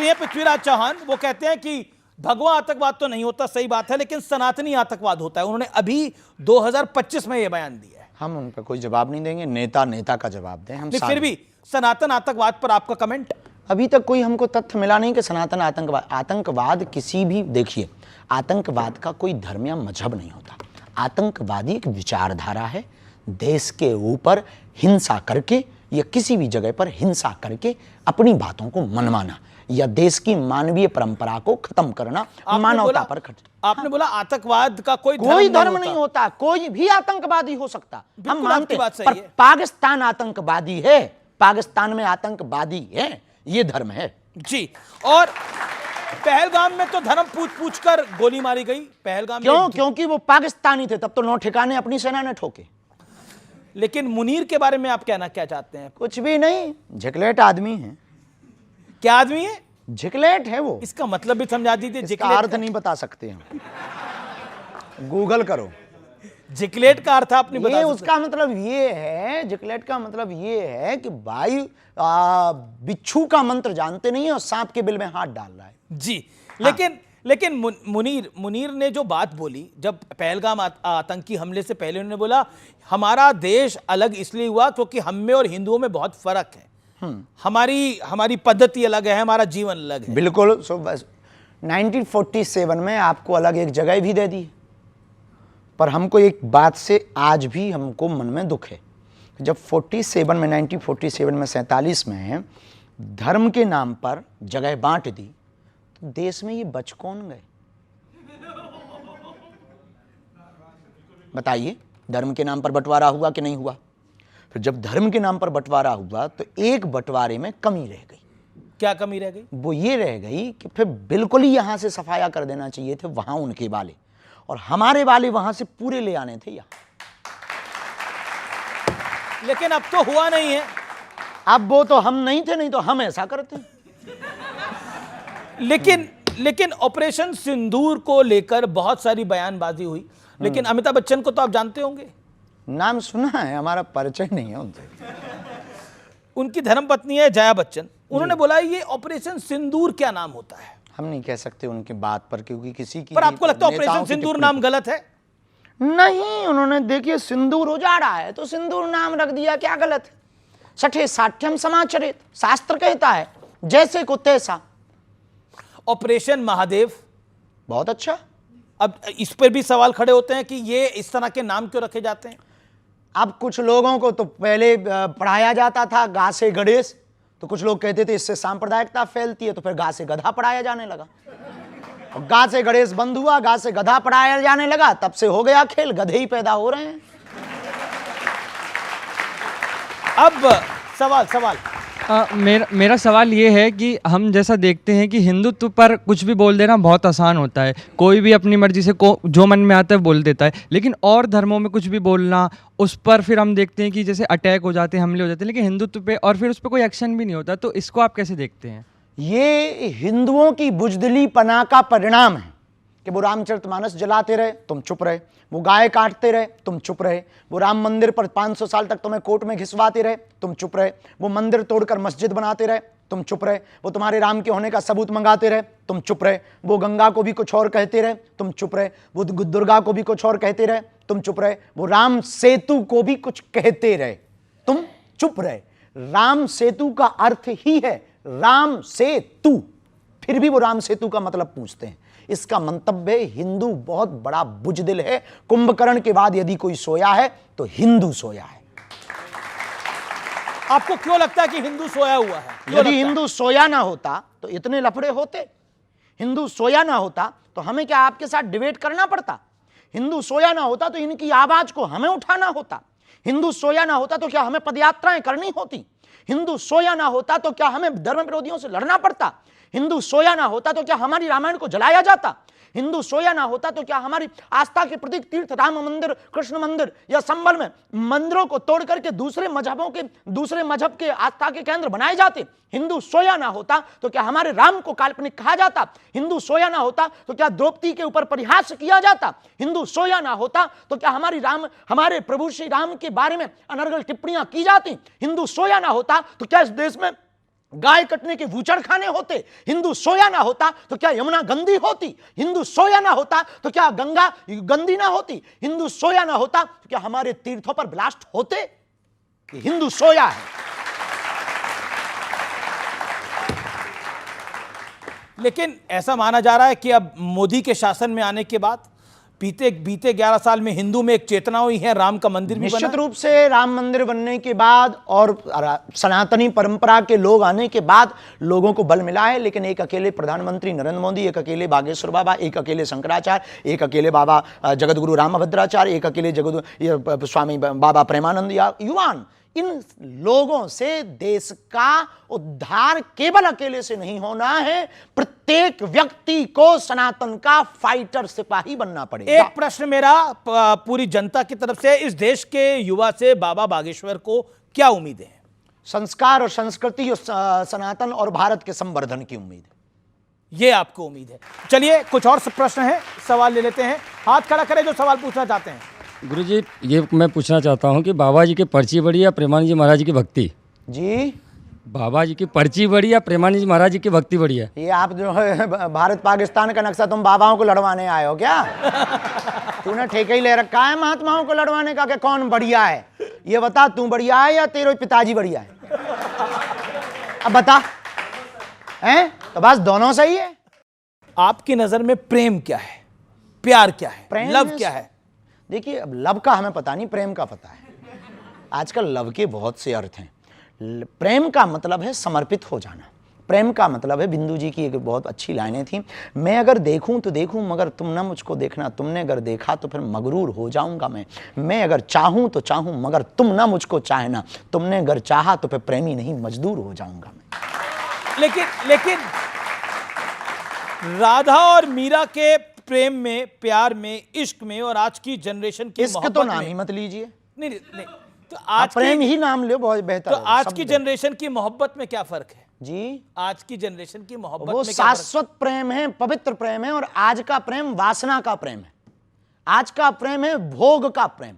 हैं पृथ्वीराज चौहान, वो कहते हैं कि भगवा आतंकवाद तो नहीं होता, सही बात है, लेकिन सनातनी आतंकवाद होता है। उन्होंने अभी 2025 में यह बयान दिया है। हम उन पर कोई जवाब नहीं देंगे, नेता का जवाब दें। हम फिर भी सनातन आतंकवाद पर आपका कमेंट? अभी तक कोई हमको तथ्य मिला नहीं कि सनातन आतंकवाद किसी भी, देखिए, आतंकवाद का कोई धर्म या मजहब नहीं होता। आतंकवादी एक विचारधारा है, देश के ऊपर हिंसा करके या किसी भी जगह पर हिंसा करके अपनी बातों को मनवाना या देश की मानवीय परंपरा को खत्म करना, मानवता पर आपने बोला आतंकवाद का कोई धर्म नहीं होता, कोई भी आतंकवादी हो सकता। हम मानते हैं, पर पाकिस्तान आतंकवादी है, पाकिस्तान में आतंकवादी है, ये धर्म है जी। और पहलगाम में तो धर्म पूछ कर गोली मारी गई। पहलगाम क्यों? क्योंकि वो पाकिस्तानी थे, तब तो 9 ठिकाने अपनी सेना ने ठोके। लेकिन मुनीर के बारे में आप कहना क्या चाहते हैं? कुछ भी नहीं, झिकलेट आदमी है। क्या आदमी है? झिकलेट है वो। इसका मतलब भी समझा दीजिए। इसका अर्थ नहीं बता सकते हम, गूगल करो। जिकलेट का अर्थ आपने ये बता सकते उसका मतलब ये है, जिकलेट का मतलब ये है कि भाई बिच्छू का मंत्र जानते नहीं है और सांप के बिल में हाथ डाल रहा है। जी। लेकिन मुनीर ने जो बात बोली, जब पहलगाम आतंकी हमले से पहले उन्होंने बोला हमारा देश अलग इसलिए हुआ क्योंकि हम में और हिंदुओं में बहुत फर्क है, हमारी पद्धति अलग है, हमारा जीवन अलग है। बिल्कुल। सो बस 1947 में आपको अलग एक जगह भी दे दी, पर हमको एक बात से आज भी हमको मन में दुख है। जब 47 में 1947 में 47 में धर्म के नाम पर जगह बांट दी तो देश में ये बच कौन गए? बताइए, धर्म के नाम पर बंटवारा हुआ कि नहीं हुआ? फिर जब धर्म के नाम पर बंटवारा हुआ तो एक बंटवारे में कमी रह गई। क्या कमी रह गई? वो ये रह गई कि फिर बिल्कुल ही यहां से सफाया कर देना चाहिए थे वहां उनके वाले, और हमारे वाले वहां से पूरे ले आने थे यहाँ। लेकिन अब तो हुआ नहीं है। अब वो तो हम नहीं थे, नहीं तो हम ऐसा करते। लेकिन ऑपरेशन सिंदूर को लेकर बहुत सारी बयानबाजी हुई, लेकिन अमिताभ बच्चन को तो आप जानते होंगे। नाम सुना है, हमारा परिचय नहीं है उनसे। उनकी धर्मपत्नी है जया बच्चन, उन्होंने बोला ये ऑपरेशन सिंदूर क्या नाम होता है? हम नहीं कह सकते उनकी बात पर, क्योंकि किसी की। पर आपको लगता है ऑपरेशन सिंदूर नाम गलत है? नहीं, उन्होंने देखिए सिंदूर उजाड़ा है तो सिंदूर नाम रख दिया, क्या गलत है? सठे साठ्यम समाचरित, शास्त्र कहता है जैसे को तैसा। ऑपरेशन महादेव बहुत अच्छा। अब इस पर भी सवाल खड़े होते हैं कि ये इस तरह के नाम क्यों रखे जाते हैं? अब कुछ लोगों को तो पहले पढ़ाया जाता था गा से गणेश, तो कुछ लोग कहते थे इससे सांप्रदायिकता फैलती है, तो फिर गा से गधा पढ़ाया जाने लगा। और गा से गणेश बंद हुआ, गा से गधा पढ़ाया जाने लगा, तब से हो गया खेल, गधे ही पैदा हो रहे हैं। अब सवाल मेरा सवाल ये है कि हम जैसा देखते हैं कि हिंदुत्व पर कुछ भी बोल देना बहुत आसान होता है, कोई भी अपनी मर्जी से जो मन में आता है बोल देता है, लेकिन और धर्मों में कुछ भी बोलना, उस पर फिर हम देखते हैं कि जैसे अटैक हो जाते हैं, हमले हो जाते हैं, लेकिन हिंदुत्व पे और फिर उस पर कोई एक्शन भी नहीं होता। तो इसको आप कैसे देखते हैं? ये हिंदुओं की बुजदिली पना का परिणाम है कि वो रामचरितमानस जलाते रहे, तुम चुप रहे, वो गाय काटते रहे, तुम चुप रहे, वो राम मंदिर पर 500 साल तक तुम्हें कोर्ट में घिसवाते रहे, तुम चुप रहे, वो मंदिर तोड़कर मस्जिद बनाते रहे, तुम चुप रहे, वो तुम्हारे राम के होने का सबूत मंगाते रहे, तुम चुप रहे, वो गंगा को भी कुछ और कहते रहे, तुम चुप रहे, वो दुर्गा को भी कुछ और कहते रहे, तुम चुप रहे, वो राम सेतु को भी कुछ कहते रहे, तुम चुप रहे। राम सेतु का अर्थ ही है राम सेतु, फिर भी वो राम सेतु का मतलब पूछते हैं। इसका मंतव्य हिंदू बहुत बड़ा बुजदिल है। कुंभकर्ण के बाद यदि कोई सोया है तो हिंदू सोया है। आपको क्यों लगता है कि हिंदू सोया हुआ है? यदि हिंदू सोया ना होता तो इतने लफड़े होते? हिंदू सोया ना होता तो हमें क्या आपके साथ डिबेट करना पड़ता? हिंदू सोया ना होता तो इनकी आवाज को हमें उठाना होता? हिंदू सोया ना होता तो क्या हमें पदयात्राएं करनी होती? हिंदू सोया ना होता तो क्या हमें धर्म विरोधियों से लड़ना पड़ता? हिंदू सोया ना होता तो क्या हमारी रामायण को जलाया जाता? हिंदू सोया ना होता तो क्या हमारी आस्था के प्रतीक तीर्थ राम मंदिर, कृष्ण मंदिर या संबल में मंदिरों को तोड़ करके दूसरे मजहब के आस्था के केंद्र बनाए जाते? हिंदू सोया ना होता तो क्या हमारे राम को काल्पनिक कहा जाता? हिंदू सोया ना होता तो क्या द्रौपदी के ऊपर परिहास किया जाता? हिंदू सोया ना होता तो क्या हमारे प्रभु श्री राम के बारे में अनर्गल टिप्पणियां की जाती? हिंदू सोया ना होता तो क्या इस देश में गाय कटने के बूचड़ खाने होते? हिंदू सोया ना होता तो क्या यमुना गंदी होती? हिंदू सोया ना होता तो क्या गंगा गंदी ना होती? हिंदू सोया ना होता तो क्या हमारे तीर्थों पर ब्लास्ट होते? हिंदू सोया है। लेकिन ऐसा माना जा रहा है कि अब मोदी के शासन में आने के बाद बीते 11 साल में हिंदू में एक चेतना हुई है, राम का मंदिर भी बना। निश्चित रूप से राम मंदिर बनने के बाद और सनातनी परंपरा के लोग आने के बाद लोगों को बल मिला है, लेकिन एक अकेले प्रधानमंत्री नरेंद्र मोदी, एक अकेले बागेश्वर बाबा, एक अकेले शंकराचार्य, एक अकेले बाबा जगतगुरु रामभद्राचार्य, एक अकेले स्वामी बाबा प्रेमानंद या युवान, इन लोगों से देश का उद्धार केवल अकेले से नहीं होना है, प्रत्येक व्यक्ति को सनातन का फाइटर सिपाही बनना पड़ेगा। एक प्रश्न मेरा पूरी जनता की तरफ से, इस देश के युवा से बाबा बागेश्वर को क्या उम्मीदें हैं? संस्कार और संस्कृति और सनातन और भारत के संवर्धन की उम्मीद है। ये आपको उम्मीद है। चलिए कुछ और प्रश्न है, सवाल ले लेते हैं। हाथ खड़ा करें जो सवाल पूछना चाहते हैं। गुरुजी, ये मैं पूछना चाहता हूँ कि बाबा जी की पर्ची बड़ी या प्रेमानंद जी महाराज की भक्ति? जी, बाबा जी की पर्ची बड़ी या प्रेमानंद जी महाराज जी की भक्ति बड़ी है? ये आप जो है भारत पाकिस्तान का नक्शा तुम बाबाओं को लड़वाने आए हो क्या? तूने ठेके ही ले रखा है महात्माओं को लड़वाने का कि कौन बढ़िया है? ये बता, तू बढ़िया है या तेरे पिताजी बढ़िया है? अब बता, हैं? तो बस दोनों सही है। आपकी नजर में प्रेम क्या है, प्यार क्या है, प्रेम लव है- क्या है? देखिए, अब लव का हमें पता नहीं, प्रेम का पता है। आजकल लव के बहुत से अर्थ हैं। प्रेम का मतलब है समर्पित हो जाना। प्रेम का मतलब है, बिंदु जी की एक बहुत अच्छी लाइनें थी, मैं अगर देखूं तो देखूं मगर तुम ना मुझको देखना, तुमने अगर देखा तो फिर मगरूर हो जाऊंगा मैं अगर चाहूं तो चाहूं मगर तुम ना मुझको चाहना, तुमने अगर चाहा तो फिर प्रेमी नहीं मजदूर हो जाऊंगा मैं। लेकिन राधा और मीरा के प्रेम में, प्यार में, इश्क में और आज की जनरेशन की इसके मोहब्बत तो नाम में, ही मत लीजिए, नहीं तो आप आज प्रेम की, ही नाम लो, बहुत बेहतर तो होगा, आज शब्द की है। जनरेशन की मोहब्बत में क्या फर्क है? जी, आज की जनरेशन की मोहब्बत वो में क्या फर्क है? शाश्वत प्रेम है, पवित्र प्रेम है, और आज का प्रेम वासना का प्रेम है। आज का प्रेम है भोग का प्रेम।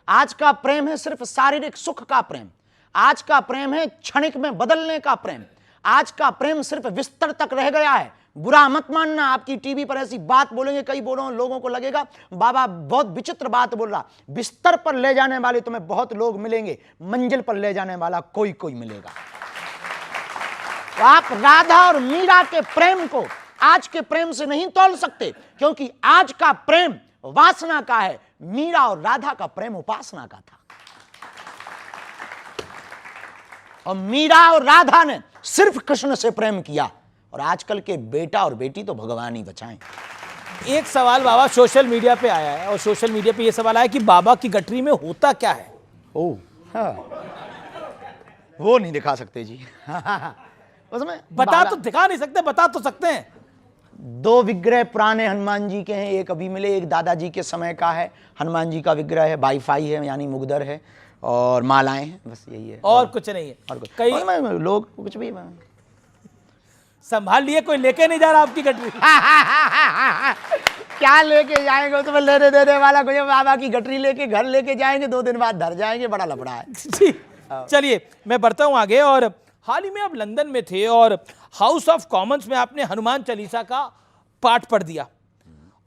आज का प्रेम है सिर्फ शारीरिक सुख का प्रेम। आज का प्रेम है क्षणिक में बदलने का प्रेम। आज का प्रेम सिर्फ बिस्तर तक रह गया है। बुरा मत मानना, आपकी टीवी पर ऐसी बात बोलेंगे कई लोगों को लगेगा बाबा बहुत विचित्र बात बोल रहा। बिस्तर पर ले जाने वाले तुम्हें बहुत लोग मिलेंगे, मंजिल पर ले जाने वाला कोई कोई मिलेगा। तो आप राधा और मीरा के प्रेम को आज के प्रेम से नहीं तौल सकते, क्योंकि आज का प्रेम वासना का है, मीरा और राधा का प्रेम उपासना का था। और मीरा और राधा ने सिर्फ कृष्ण से प्रेम किया, और आजकल के बेटा और बेटी तो भगवान ही बचाएं। एक सवाल बाबा सोशल मीडिया पे आया है, और सोशल मीडिया पे ये सवाल आया कि बाबा की गठरी में होता क्या है? ओ हाँ, वो नहीं दिखा सकते जी। उसमें बता तो दिखा नहीं सकते, बता तो सकते हैं। 2 विग्रह पुराने हनुमान जी के हैं, एक अभी मिले, एक दादाजी के समय का है, हनुमान जी का विग्रह है, वाईफाई है यानी मुगदर है, और मालाएं हैं, बस यही है, और कुछ नहीं है। और कुछ कई और लोग कुछ भी संभाल लिए, कोई लेके नहीं जा रहा आपकी गठरी। क्या लेके जाएंगे, तो लेने देने वाला कोई, बाबा की गठरी लेके घर लेके जाएंगे, 2 दिन बाद धर जाएंगे, बड़ा लफड़ा है। जी चलिए, मैं बढ़ता हूं आगे। और हाल ही में आप लंदन में थे और हाउस ऑफ कॉमन्स में आपने हनुमान चालीसा का पाठ पढ़ दिया,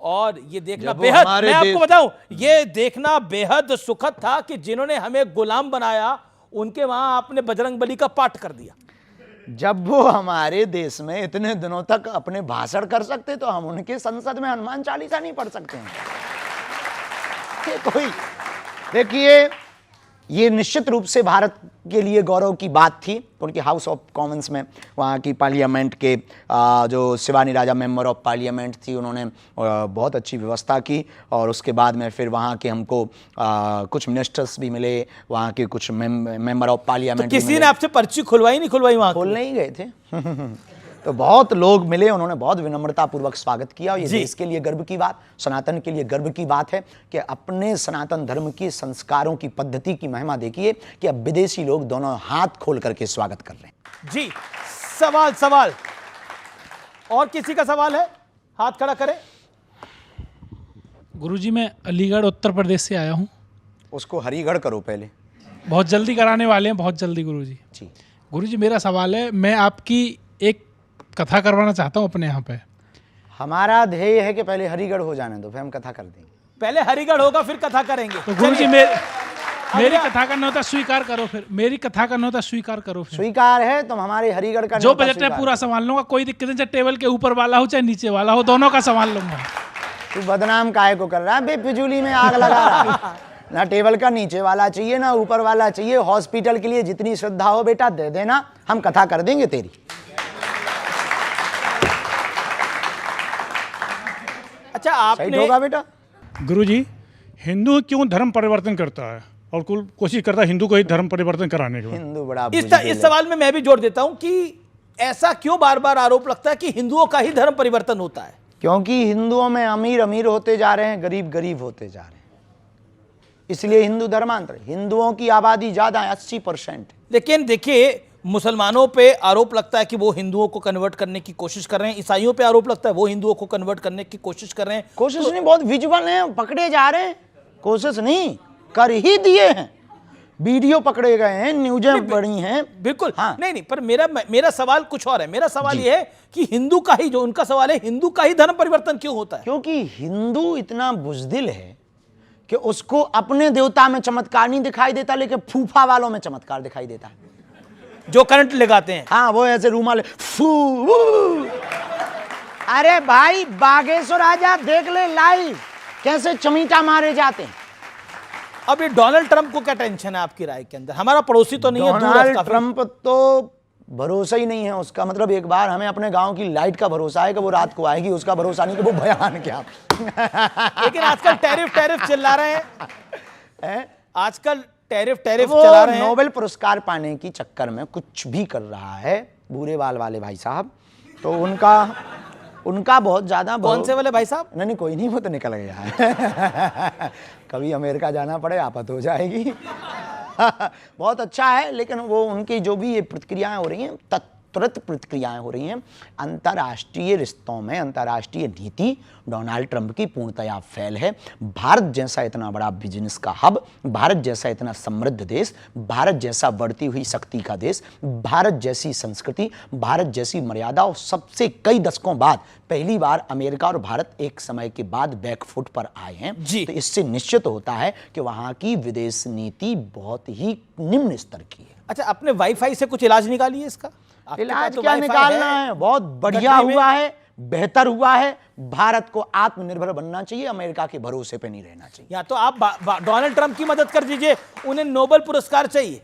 और ये देखना जब वो बेहद, हमारे मैं आपको देश- बताऊं, ये देखना बेहद सुखद था कि जिन्होंने हमें गुलाम बनाया उनके वहां आपने बजरंगबली का पाठ कर दिया। जब वो हमारे देश में इतने दिनों तक अपने भाषण कर सकते, तो हम उनके संसद में हनुमान चालीसा नहीं पढ़ सकते हैं? ये कोई, देखिए, ये निश्चित रूप से भारत के लिए गौरव की बात थी। उनकी हाउस ऑफ कॉमन्स में, वहाँ की पार्लियामेंट के जो शिवानी राजा मेंबर ऑफ पार्लियामेंट थी, उन्होंने बहुत अच्छी व्यवस्था की, और उसके बाद में फिर वहाँ के हमको कुछ मिनिस्टर्स भी मिले, वहाँ के कुछ मेंबर ऑफ तो पार्लियामेंट किसी ने आपसे पर्ची खुलवाई नहीं खुलवाई वहां? खोलने ही गए थे। तो बहुत लोग मिले, उन्होंने बहुत विनम्रता पूर्वक स्वागत किया, और ये जी। देश के लिए गर्व की बात, सनातन के लिए गर्व की बात है कि अपने सनातन धर्म की संस्कारों की पद्धति की महिमा देखिए कि अब विदेशी लोग दोनों हाथ खोल करके स्वागत कर रहे हैं। जी, सवाल और किसी का सवाल है? हाथ खड़ा करें। गुरुजी, मैं अलीगढ़ उत्तर प्रदेश से आया हूँ। उसको हरिगढ़ करो पहले। बहुत जल्दी कराने वाले हैं, बहुत जल्दी गुरुजी। जी, गुरुजी, मेरा सवाल है, मैं आपकी एक कथा करवाना चाहता हूँ अपने यहाँ पे। हमारा ध्येय है कि पहले हरिगढ़ हो जाने दो, फिर हम कथा कर देंगे। पहले हरिगढ़ होगा, फिर कथा करेंगे। तो गुरुजी, मेरी कथा करना होता स्वीकार करो, फिर मेरी कथा करना होता स्वीकार करो। फिर स्वीकार है, तुम हमारे हरिगढ़ का जो न्योता बजट है स्वीकार पूरा संभाल लूंगा, कोई दिक्कत नहीं, चाहे टेबल के ऊपर वाला हो चाहे नीचे वाला हो, दोनों का संभाल लूंगा। तू बदनाम काहे को कर रहा है? बेफिजूली में आग लगा रहा है। ना टेबल का नीचे वाला चाहिए ना ऊपर वाला चाहिए। हॉस्पिटल के लिए जितनी श्रद्धा हो बेटा दे देना, हम कथा कर देंगे तेरी। अच्छा, सही आपने होगा बेटा। गुरुजी, हिंदू क्यों धर्म परिवर्तन करता है और कुल कोशिश करता है हिंदू को ही धर्म परिवर्तन कराने की? हिंदू बड़ा इस सवाल में मैं भी जोड़ देता हूं कि ऐसा क्यों बार बार आरोप लगता है कि हिंदुओं का ही धर्म परिवर्तन होता है? क्योंकि हिंदुओं में अमीर अमीर होते जा रहे हैं, गरीब गरीब होते जा रहे हैं, इसलिए हिंदू धर्मांतर। हिंदुओं की आबादी ज्यादा है, 80%। लेकिन देखिए, मुसलमानों पे आरोप लगता है कि वो हिंदुओं को कन्वर्ट करने की कोशिश कर रहे हैं, ईसाइयों पे आरोप लगता है वो हिंदुओं को कन्वर्ट करने की कोशिश कर रहे हैं। कोशिश नहीं, बहुत विजुअल है, पकड़े जा रहे हैं। कोशिश नहीं, कर ही दिए हैं। वीडियो पकड़े गए हैं, न्यूज़ें बड़ी हैं। बिल्कुल। हाँ। नहीं पर मेरा सवाल कुछ और है। मेरा सवाल ये है कि हिंदू का ही, जो उनका सवाल है, हिंदू का ही धर्म परिवर्तन क्यों होता है? क्योंकि हिंदू इतना बुज़दिल है कि उसको अपने देवता में चमत्कार नहीं दिखाई देता, लेकिन फूफा वालों में चमत्कार दिखाई देता है, जो करंट लगाते हैं। हाँ, वो ऐसे रूमाल अरे भाई, बागेश्वर आजा, देख ले लाइव कैसे चमीटा मारे जाते हैं। अब ये डोनाल्ड ट्रंप को क्या टेंशन है आपकी राय के अंदर? हमारा पड़ोसी तो नहीं है, दूर है डोनाल्ड काफी। ट्रंप तो भरोसा ही नहीं है उसका। मतलब एक बार हमें अपने गांव की लाइट का भरोसा है कि वो रात को आएगी, उसका भरोसा नहीं कि वो बयान क्या। लेकिन आजकल टैरिफ चिल्ला रहे हैं। आजकल टैरिफ वो चला रहे हैं। नोबेल पुरस्कार पाने की चक्कर में कुछ भी कर रहा है, भूरे बाल वाले भाई साहब। तो उनका बहुत ज्यादा। कौन से वाले भाई साहब? नहीं, कोई नहीं, वो तो निकल गया है। कभी अमेरिका जाना पड़े आफत हो जाएगी। बहुत अच्छा है, लेकिन वो उनकी जो भी ये प्रतिक्रियाएं हो रही हैं, तुरंत प्रतिक्रियाएं हो रही हैं। अंतर्राष्ट्रीय रिश्तों में अंतर्राष्ट्रीय नीति डोनाल्ड ट्रंप की पूर्णतया फेल है। भारत जैसा इतना बड़ा बिजनेस का हब, भारत जैसा इतना समृद्ध देश, भारत जैसा बढ़ती हुई शक्ति का देश, भारत जैसी संस्कृति, भारत जैसी मर्यादा, और सबसे कई दशकों बाद पहली बार अमेरिका और भारत एक समय के बाद बैकफुट पर आए हैं। जी। तो इससे निश्चित होता है कि वहां की विदेश नीति बहुत ही निम्न स्तर की है। अच्छा, अपने वाईफाई से कुछ इलाज निकालिए इसका। आपके इलाज पास तो क्या वाईफाई निकालना है, बहुत बढ़िया गठरी में। हुआ है, बेहतर हुआ है। भारत को आत्मनिर्भर बनना चाहिए, अमेरिका के भरोसे पे नहीं रहना चाहिए। या तो आप डोनाल्ड ट्रंप की मदद कर दीजिए, उन्हें नोबेल पुरस्कार चाहिए।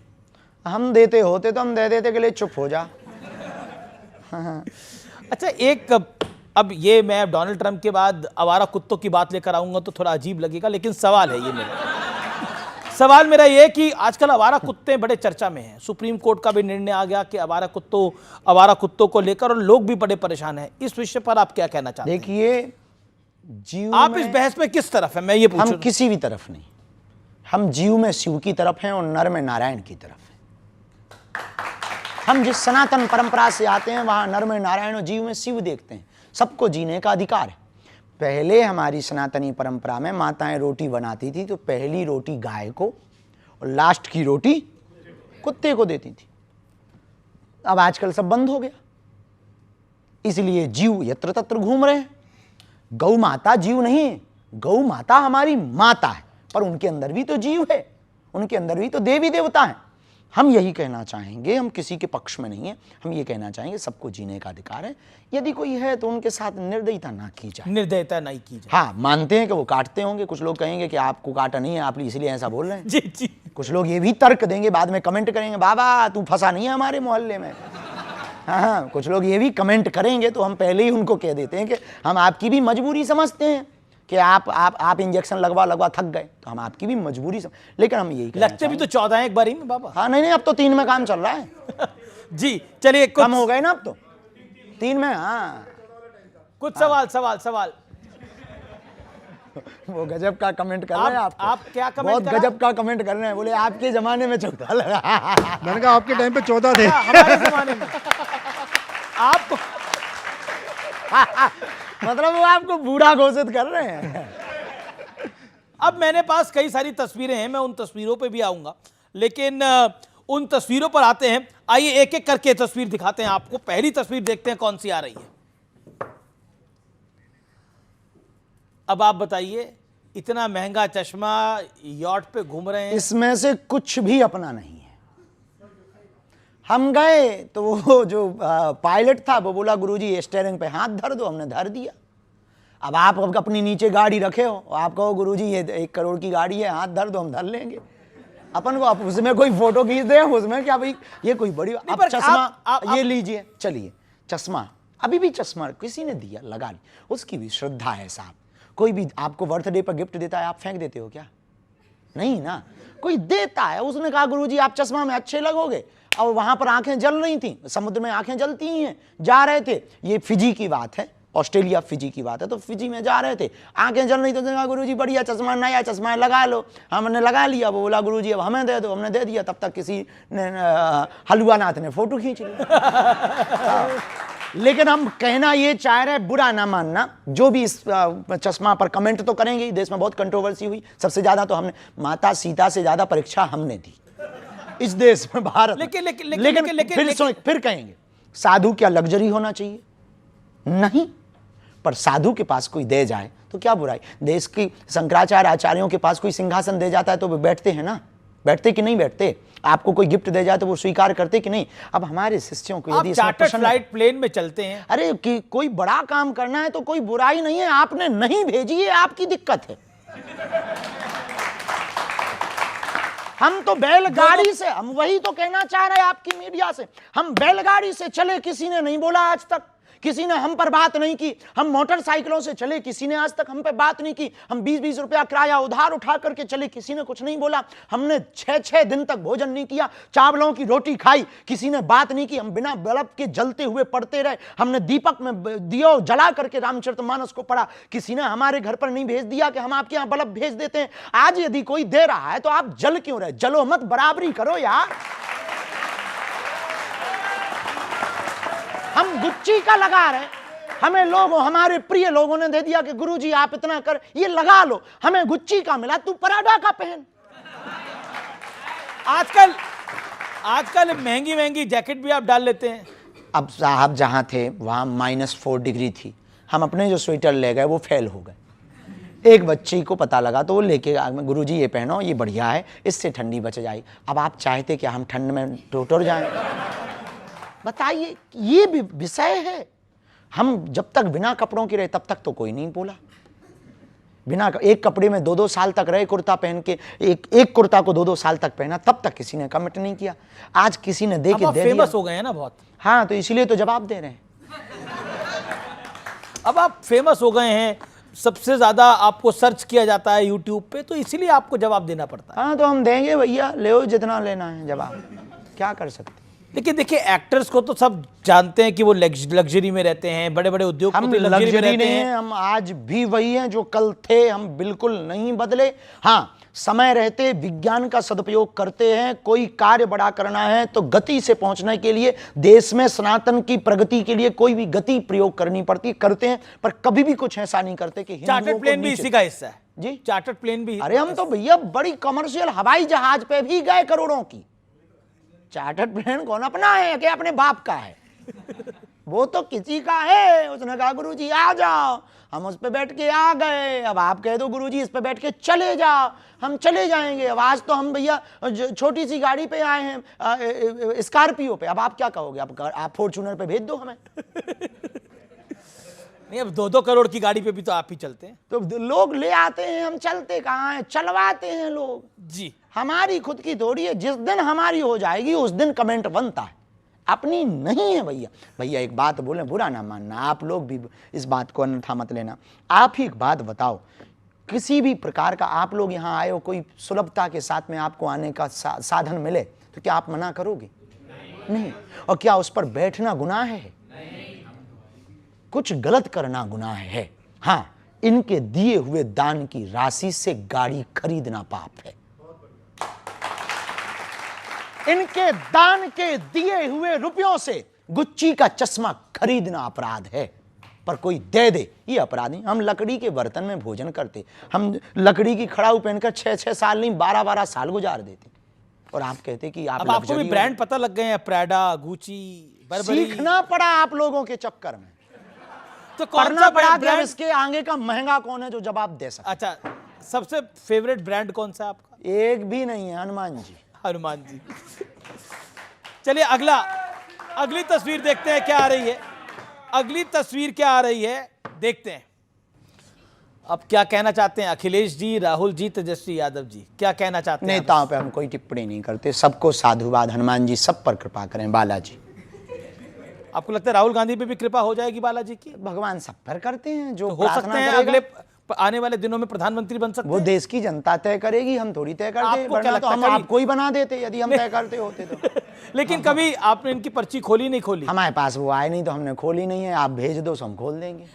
हम देते होते तो हम दे देते, के लिए चुप हो जा। अच्छा, अब ये मैं डोनाल्ड ट्रंप के बाद आवारा कुत्तों की बात लेकर आऊंगा तो थोड़ा अजीब लगेगा, लेकिन सवाल है ये मेरा। सवाल मेरा ये कि आजकल आवारा कुत्ते बड़े चर्चा में हैं। सुप्रीम कोर्ट का भी निर्णय आ गया कि आवारा कुत्तों को लेकर, और लोग भी बड़े परेशान हैं। इस विषय पर आप क्या कहना चाहते हैं? देखिए, जीव आप में इस बहस में किस तरफ है, मैं ये पूछ हम रहा हूं। किसी भी तरफ नहीं। हम जीव में शिव की तरफ हैं और नर में नारायण की तरफ हैं। हम जिस सनातन परंपरा से आते हैं, वहां नर में नारायण और जीव में शिव देखते हैं। सबको जीने का अधिकार है। पहले हमारी सनातनी परंपरा में माताएं रोटी बनाती थी तो पहली रोटी गाय को और लास्ट की रोटी कुत्ते को देती थी। अब आजकल सब बंद हो गया, इसलिए जीव यत्र तत्र घूम रहे हैं। गौ माता जीव नहीं है, गौ माता हमारी माता है, पर उनके अंदर भी तो जीव है, उनके अंदर भी तो देवी देवता हैं। हम यही कहना चाहेंगे, हम किसी के पक्ष में नहीं है, हम ये कहना चाहेंगे सबको जीने का अधिकार है। यदि कोई है तो उनके साथ निर्दयता ना की जाए। निर्दयता नहीं की जाए। हाँ, मानते हैं कि वो काटते होंगे, कुछ लोग कहेंगे कि आपको काटा नहीं है, आप इसलिए ऐसा बोल रहे हैं। जी जी। कुछ लोग ये भी तर्क देंगे, बाद में कमेंट करेंगे, बाबा तू फंसा नहीं है हमारे मोहल्ले में। हाँ, कुछ लोग ये भी कमेंट करेंगे, तो हम पहले ही उनको कह देते हैं कि हम आपकी भी मजबूरी समझते हैं कि आप इंजेक्शन लगवा थक गए, तो हम आपकी भी मजबूरी लेकिन हम यही लगते भी तो 14 हैं एक बारी में बाबा। हाँ, नहीं, अब तो 3 में काम चल रहा है। जी चलिए, कम हो गए ना अब तो 3 में। हाँ, कुछ सवाल। वो गजब का कमेंट कर रहे हैं आप क्या कमेंट बहुत करा? गजब का कमेंट कर रहे हैं, बोले आपके जमाने में 14 लगा। मैंने कहा आपके टाइम पे 14 थे। हमारे जमाने में आप मतलब वो आपको बूढ़ा घोषित कर रहे हैं। अब मेरे पास कई सारी तस्वीरें हैं, मैं उन तस्वीरों पे भी आऊंगा, लेकिन उन तस्वीरों पर आते हैं। आइए एक एक करके तस्वीर दिखाते हैं आपको। पहली तस्वीर देखते हैं कौन सी आ रही है। अब आप बताइए, इतना महंगा चश्मा, यॉट पे घूम रहे हैं। इसमें से कुछ भी अपना नहीं है। हम गए तो वो जो पायलट था वो बोला गुरुजी स्टीयरिंग पे हाथ धर दो, हमने धर दिया। अब आप अपनी नीचे गाड़ी रखे हो, आप कहो गुरुजी ये 1 करोड़ की गाड़ी है, हाथ धर दो, हम धर लेंगे। अपन को आप उसमें कोई फोटो खींच दे, उसमें क्या भाई ये कोई बड़ी। अब चश्मा ये लीजिए, चलिए चश्मा, अभी भी चश्मा किसी ने दिया, लगा ली, उसकी भी श्रद्धा है साहब। कोई भी आपको बर्थडे पर गिफ्ट देता है, आप फेंक देते हो क्या? नहीं ना, कोई देता है। उसने कहा गुरुजी आप चश्मा में अच्छे लगोगे, और वहां पर आंखें जल रही थी, समुद्र में आंखें जलती ही हैं। जा रहे थे, ये फिजी की बात है, ऑस्ट्रेलिया फिजी की बात है, तो फिजी में जा रहे थे, आंखें जल रही, तो कहा गुरुजी बढ़िया चश्मा, नया चश्मा है, लगा लो। हमने लगा लिया। वो बोला गुरुजी अब हमें दे दो, हमने दे दिया। तब तक किसी ने हलवा नाथ ने फोटो खींच ली। लेकिन हम कहना ये चाह रहे हैं, बुरा ना मानना, जो भी इस चश्मा पर कमेंट तो करेंगे ही। देश में बहुत कंट्रोवर्सी हुई, सबसे ज्यादा तो हमने माता सीता से ज्यादा परीक्षा हमने दी इस देश में, भारत में। लेकिन फिर कहेंगे साधु क्या लग्जरी होना चाहिए? नहीं, पर साधु के पास कोई दे जाए तो क्या बुराई। देश की शंकराचार्य आचार्यों के पास कोई सिंहासन दे जाता है तो वे बैठते हैं ना, बैठते कि नहीं बैठते? आपको कोई गिफ्ट दे जाए तो वो स्वीकार करते कि नहीं? अब हमारे शिष्यों को यदि चार्टर्ड फ्लाइट प्लेन में चलते हैं, अरे कि कोई बड़ा काम करना है तो कोई बुराई नहीं है, आपने नहीं भेजी है, आपकी दिक्कत है। हम तो बैलगाड़ी से, हम वही तो कहना चाह रहे हैं आपकी मीडिया से, हम बैलगाड़ी से चले, किसी ने नहीं बोला आज तक, किसी ने हम पर बात नहीं की। हम मोटरसाइकिलों से चले, किसी ने आज तक हम पे बात नहीं की। हम 20-20 रुपया किराया उधार उठा करके चले, किसी ने कुछ नहीं बोला। हमने 6-6 दिन तक भोजन नहीं किया, चावलों की रोटी खाई, किसी ने बात नहीं की। हम बिना बल्ब के जलते हुए पढ़ते रहे, हमने दीपक में दियो जला करके रामचरितमानस को पढ़ा, किसी ने हमारे घर पर नहीं भेज दिया कि हम आपके यहाँ बल्ब भेज देते हैं। आज यदि कोई दे रहा है तो आप जल क्यों रहे? जलो मत, बराबरी करो यार। हम गुच्ची का लगा रहे, हमें लोगों, हमारे प्रिय लोगों ने दे दिया कि गुरुजी आप इतना कर, ये लगा लो, हमें गुच्ची का मिला, तू पराडा का पहन। आजकल महंगी महंगी जैकेट भी आप डाल लेते हैं। अब साहब जहां थे वहां -4 डिग्री थी, हम अपने जो स्वेटर ले गए वो फेल हो गए। एक बच्ची को पता लगा तो वो लेके आ गए, गुरुजी ये पहनो, ये बढ़िया है, इससे ठंडी बच जाएगी। अब आप चाहते कि हम ठंड में टोटर जाएं? बताइए, ये भी विषय है। हम जब तक बिना कपड़ों के रहे तब तक तो कोई नहीं बोला। बिना एक कपड़े में 2-2 साल तक रहे, कुर्ता पहन के, एक कुर्ता को 2-2 साल तक पहना, तब तक किसी ने कमेंट नहीं किया। आज किसी ने दे के दे दिया। फेमस हो गए हैं ना बहुत। हाँ, तो इसीलिए तो जवाब दे रहे हैं। अब आप फेमस हो गए हैं, सबसे ज्यादा आपको सर्च किया जाता है यूट्यूब पे, तो इसीलिए आपको जवाब देना पड़ता है। हाँ, तो हम देंगे भैया, ले जितना लेना है जवाब, क्या कर सकते। लेकिन देखिए, एक्टर्स को तो सब जानते हैं कि वो लग्जरी में रहते हैं, बड़े बड़े उद्योगपति हम लग्जरी में रहते नहीं हैं। हैं, हम आज भी वही हैं जो कल थे, हम बिल्कुल नहीं बदले। हाँ, समय रहते विज्ञान का सदुपयोग करते हैं। कोई कार्य बड़ा करना है तो गति से पहुंचने के लिए, देश में सनातन की प्रगति के लिए कोई भी गति प्रयोग करनी पड़ती, करते हैं, पर कभी भी कुछ ऐसा नहीं करते कि चार्टर्ड प्लेन भी इसी का हिस्सा है जी। चार्टर्ड प्लेन भी। अरे हम तो भैया बड़ी कमर्शियल हवाई जहाज पे भी गए करोड़ों की। चार्टर्ड प्लेन कौन अपना है कि अपने बाप का है? वो तो किसी का है। उसने कहा गुरुजी आ जाओ, हम उस पे बैठ के आ गए। अब आप कह दो गुरुजी इस पे बैठ के चले जाओ, हम चले जाएंगे। अब आज तो हम भैया छोटी सी गाड़ी पे आए हैं, स्कॉर्पियो पे। अब आप क्या कहोगे? आप फॉर्च्यूनर पे भेज दो हमें। नहीं, अब 2-2 करोड़ की गाड़ी पे भी तो आप ही चलते हैं। तो लोग ले आते हैं, हम चलते कहाँ हैं, चलवाते हैं लोग जी। हमारी खुद की थोड़ी है। जिस दिन हमारी हो जाएगी उस दिन कमेंट बनता है, अपनी नहीं है भैया। भैया एक बात बोलें, बुरा ना मानना, आप लोग भी इस बात को अन्यथा मत लेना। आप ही एक बात बताओ, किसी भी प्रकार का आप लोग यहाँ आए हो, कोई सुलभता के साथ में आपको आने का साधन मिले तो क्या आप मना करोगे? नहीं। और क्या उस पर बैठना गुनाह है? कुछ गलत करना गुनाह है। हाँ, इनके दिए हुए दान की राशि से गाड़ी खरीदना पाप है। इनके दान के दिए हुए रुपयों से गुच्ची का चश्मा खरीदना अपराध है, पर कोई दे दे ये अपराध नहीं। हम लकड़ी के बर्तन में भोजन करते, हम लकड़ी की खड़ाऊ पहनकर 6-6 साल नहीं 12-12 साल गुजार देते, और आप कहते कि आप अब आपको भी ब्रांड पता लग गए हैं, प्राडा, गुची, बर्बरी। सीखना पड़ा आप लोगों के चक्कर में, तो कौन पढ़ना सा पड़ा कि ब्रांड? इसके आगे का महंगा कौन है जो जवाब दे सकता। अच्छा, सबसे फेवरेट ब्रांड कौन सा आपका? एक भी नहीं है, हनुमान जी। हनुमान जी। चलिए अगली तस्वीर देखते हैं क्या आ रही है। अगली तस्वीर क्या आ रही है देखते हैं। अब क्या कहना चाहते हैं अखिलेश जी, राहुल जी, तेजस्वी यादव जी, क्या कहना चाहते हैं? नेताओं पे हम कोई टिप्पणी नहीं करते, सबको साधुवाद। हनुमान जी सब पर कृपा करें, बालाजी। आपको लगता है राहुल गांधी पे भी कृपा हो जाएगी बालाजी की? भगवान सब पर करते हैं, जो तो हो सकते हैं अगले आने वाले दिनों में प्रधानमंत्री बन सकते हैं। वो देश की जनता तय करेगी, हम थोड़ी तय करते, वरना तो हम आपको ही बना देते यदि हम तय करते होते तो। लेकिन कभी आपने इनकी पर्ची खोली नहीं? खोली हमारे पास वो आए नहीं तो हमने खोली नहीं है। आप भेज दो तो हम खोल देंगे।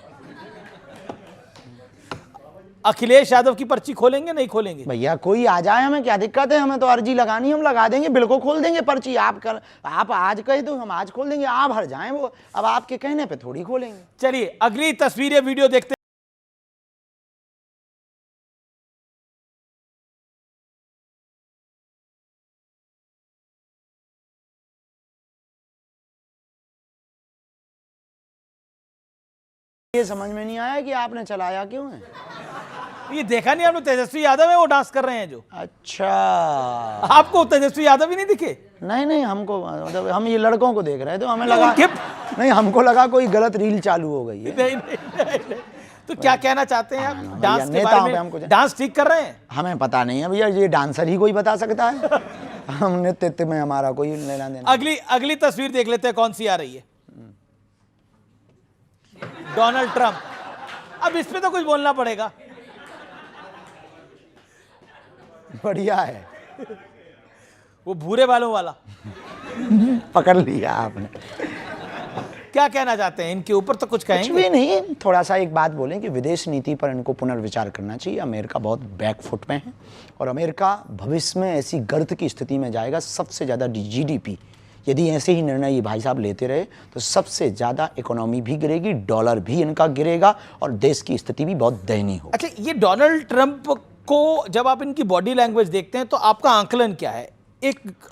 अखिलेश यादव की पर्ची खोलेंगे नहीं खोलेंगे? भैया कोई आ जाए, हमें क्या दिक्कत है, हमें तो अर्जी लगानी, हम लगा देंगे, बिल्कुल खोल देंगे पर्ची। आप आज कहे तो हम आज खोल देंगे, आप हट जाएं, वो अब आपके कहने पे थोड़ी खोलेंगे। चलिए अगली तस्वीरें वीडियो देखते हैं। ये समझ में नहीं आया कि आपने चलाया क्यों है। ये देखा नहीं आपने, तेजस्वी यादव है वो डांस कर रहे हैं जो। अच्छा, आपको तेजस्वी यादव ही नहीं दिखे? नहीं हमको मतलब हम ये लड़कों को देख रहे थे, हमें लगा उनके- नहीं, हमको लगा कोई गलत रील चालू हो गई है। नहीं। तो क्या कहना चाहते हैं आप भैया, डांस के नेताओं बारे पे में? हम कुछ- डांस ठीक कर रहे हैं? हमें पता नहीं है भैया, ये डांसर ही कोई बता सकता है। हम नृत्य में हमारा कोई लेना देना। अगली तस्वीर देख लेते हैं कौन सी आ रही है। Donald Trump. अब इस पे तो कुछ बोलना पड़ेगा। बढ़िया है, वो भूरे बालों वाला। पकड़ लिया आपने। क्या कहना चाहते हैं इनके ऊपर? तो कुछ कुछ कहेंगे? भी नहीं, थोड़ा सा एक बात बोलें कि विदेश नीति पर इनको पुनर्विचार करना चाहिए। अमेरिका बहुत बैकफुट में है और अमेरिका भविष्य में ऐसी गर्त की स्थिति में जाएगा, सबसे ज़्यादा GDP यदि ऐसे ही निर्णय ये भाई साहब लेते रहे तो सबसे ज़्यादा इकोनॉमी भी गिरेगी, डॉलर भी इनका गिरेगा और देश की स्थिति भी बहुत दयनीय होगी। अच्छा, ये डोनाल्ड ट्रंप को जब आप इनकी बॉडी लैंग्वेज देखते हैं तो आपका आंकलन क्या है?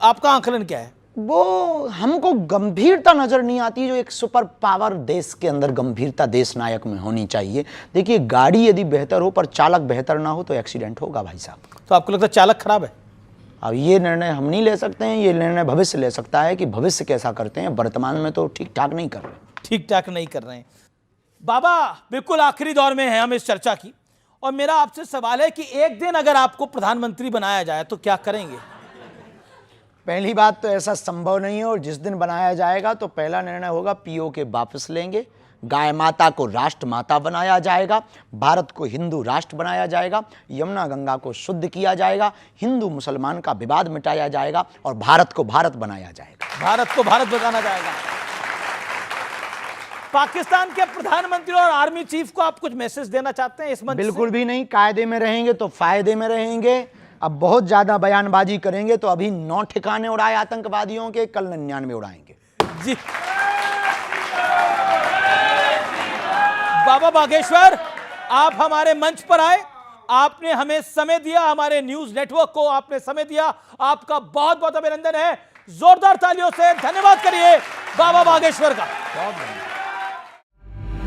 आपका आंकलन क्या है? वो हमको गंभीरता नजर नहीं आती जो एक सुपर पावर देश के अंदर गंभीरता देश नायक में होनी चाहिए। देखिए, गाड़ी यदि बेहतर हो पर चालक बेहतर ना हो तो एक्सीडेंट होगा भाई साहब। तो आपको लगता है चालक खराब है? अब ये निर्णय हम नहीं ले सकते हैं, ये निर्णय भविष्य ले सकता है कि भविष्य कैसा करते हैं। वर्तमान में तो ठीक ठाक नहीं कर रहे। ठीक ठाक नहीं कर रहे हैं। बाबा, बिल्कुल आखिरी दौर में है हम इस चर्चा की, और मेरा आपसे सवाल है कि एक दिन अगर आपको प्रधानमंत्री बनाया जाए तो क्या करेंगे? पहली बात तो ऐसा संभव नहीं है, और जिस दिन बनाया जाएगा तो पहला निर्णय होगा POK वापस लेंगे, गाय माता को राष्ट्र माता बनाया जाएगा, भारत को हिंदू राष्ट्र बनाया जाएगा, यमुना गंगा को शुद्ध किया जाएगा, हिंदू मुसलमान का विवाद मिटाया जाएगा और भारत को भारत बनाया जाएगा। भारत को भारत बनाना जाएगा। पाकिस्तान के प्रधानमंत्री और आर्मी चीफ को आप कुछ मैसेज देना चाहते हैं इस मंच से? बिल्कुल भी नहीं, कायदे में रहेंगे तो फायदे में रहेंगे। अब बहुत ज्यादा बयानबाजी करेंगे तो अभी 9 ठिकाने उड़ाए आतंकवादियों के, कल 99 उड़ाएंगे। जी बाबा बागेश्वर, आप हमारे मंच पर आए, आपने हमें समय दिया, हमारे न्यूज नेटवर्क को आपने समय दिया, आपका बहुत बहुत अभिनंदन है। जोरदार तालियों से धन्यवाद करिए बाबा बागेश्वर का।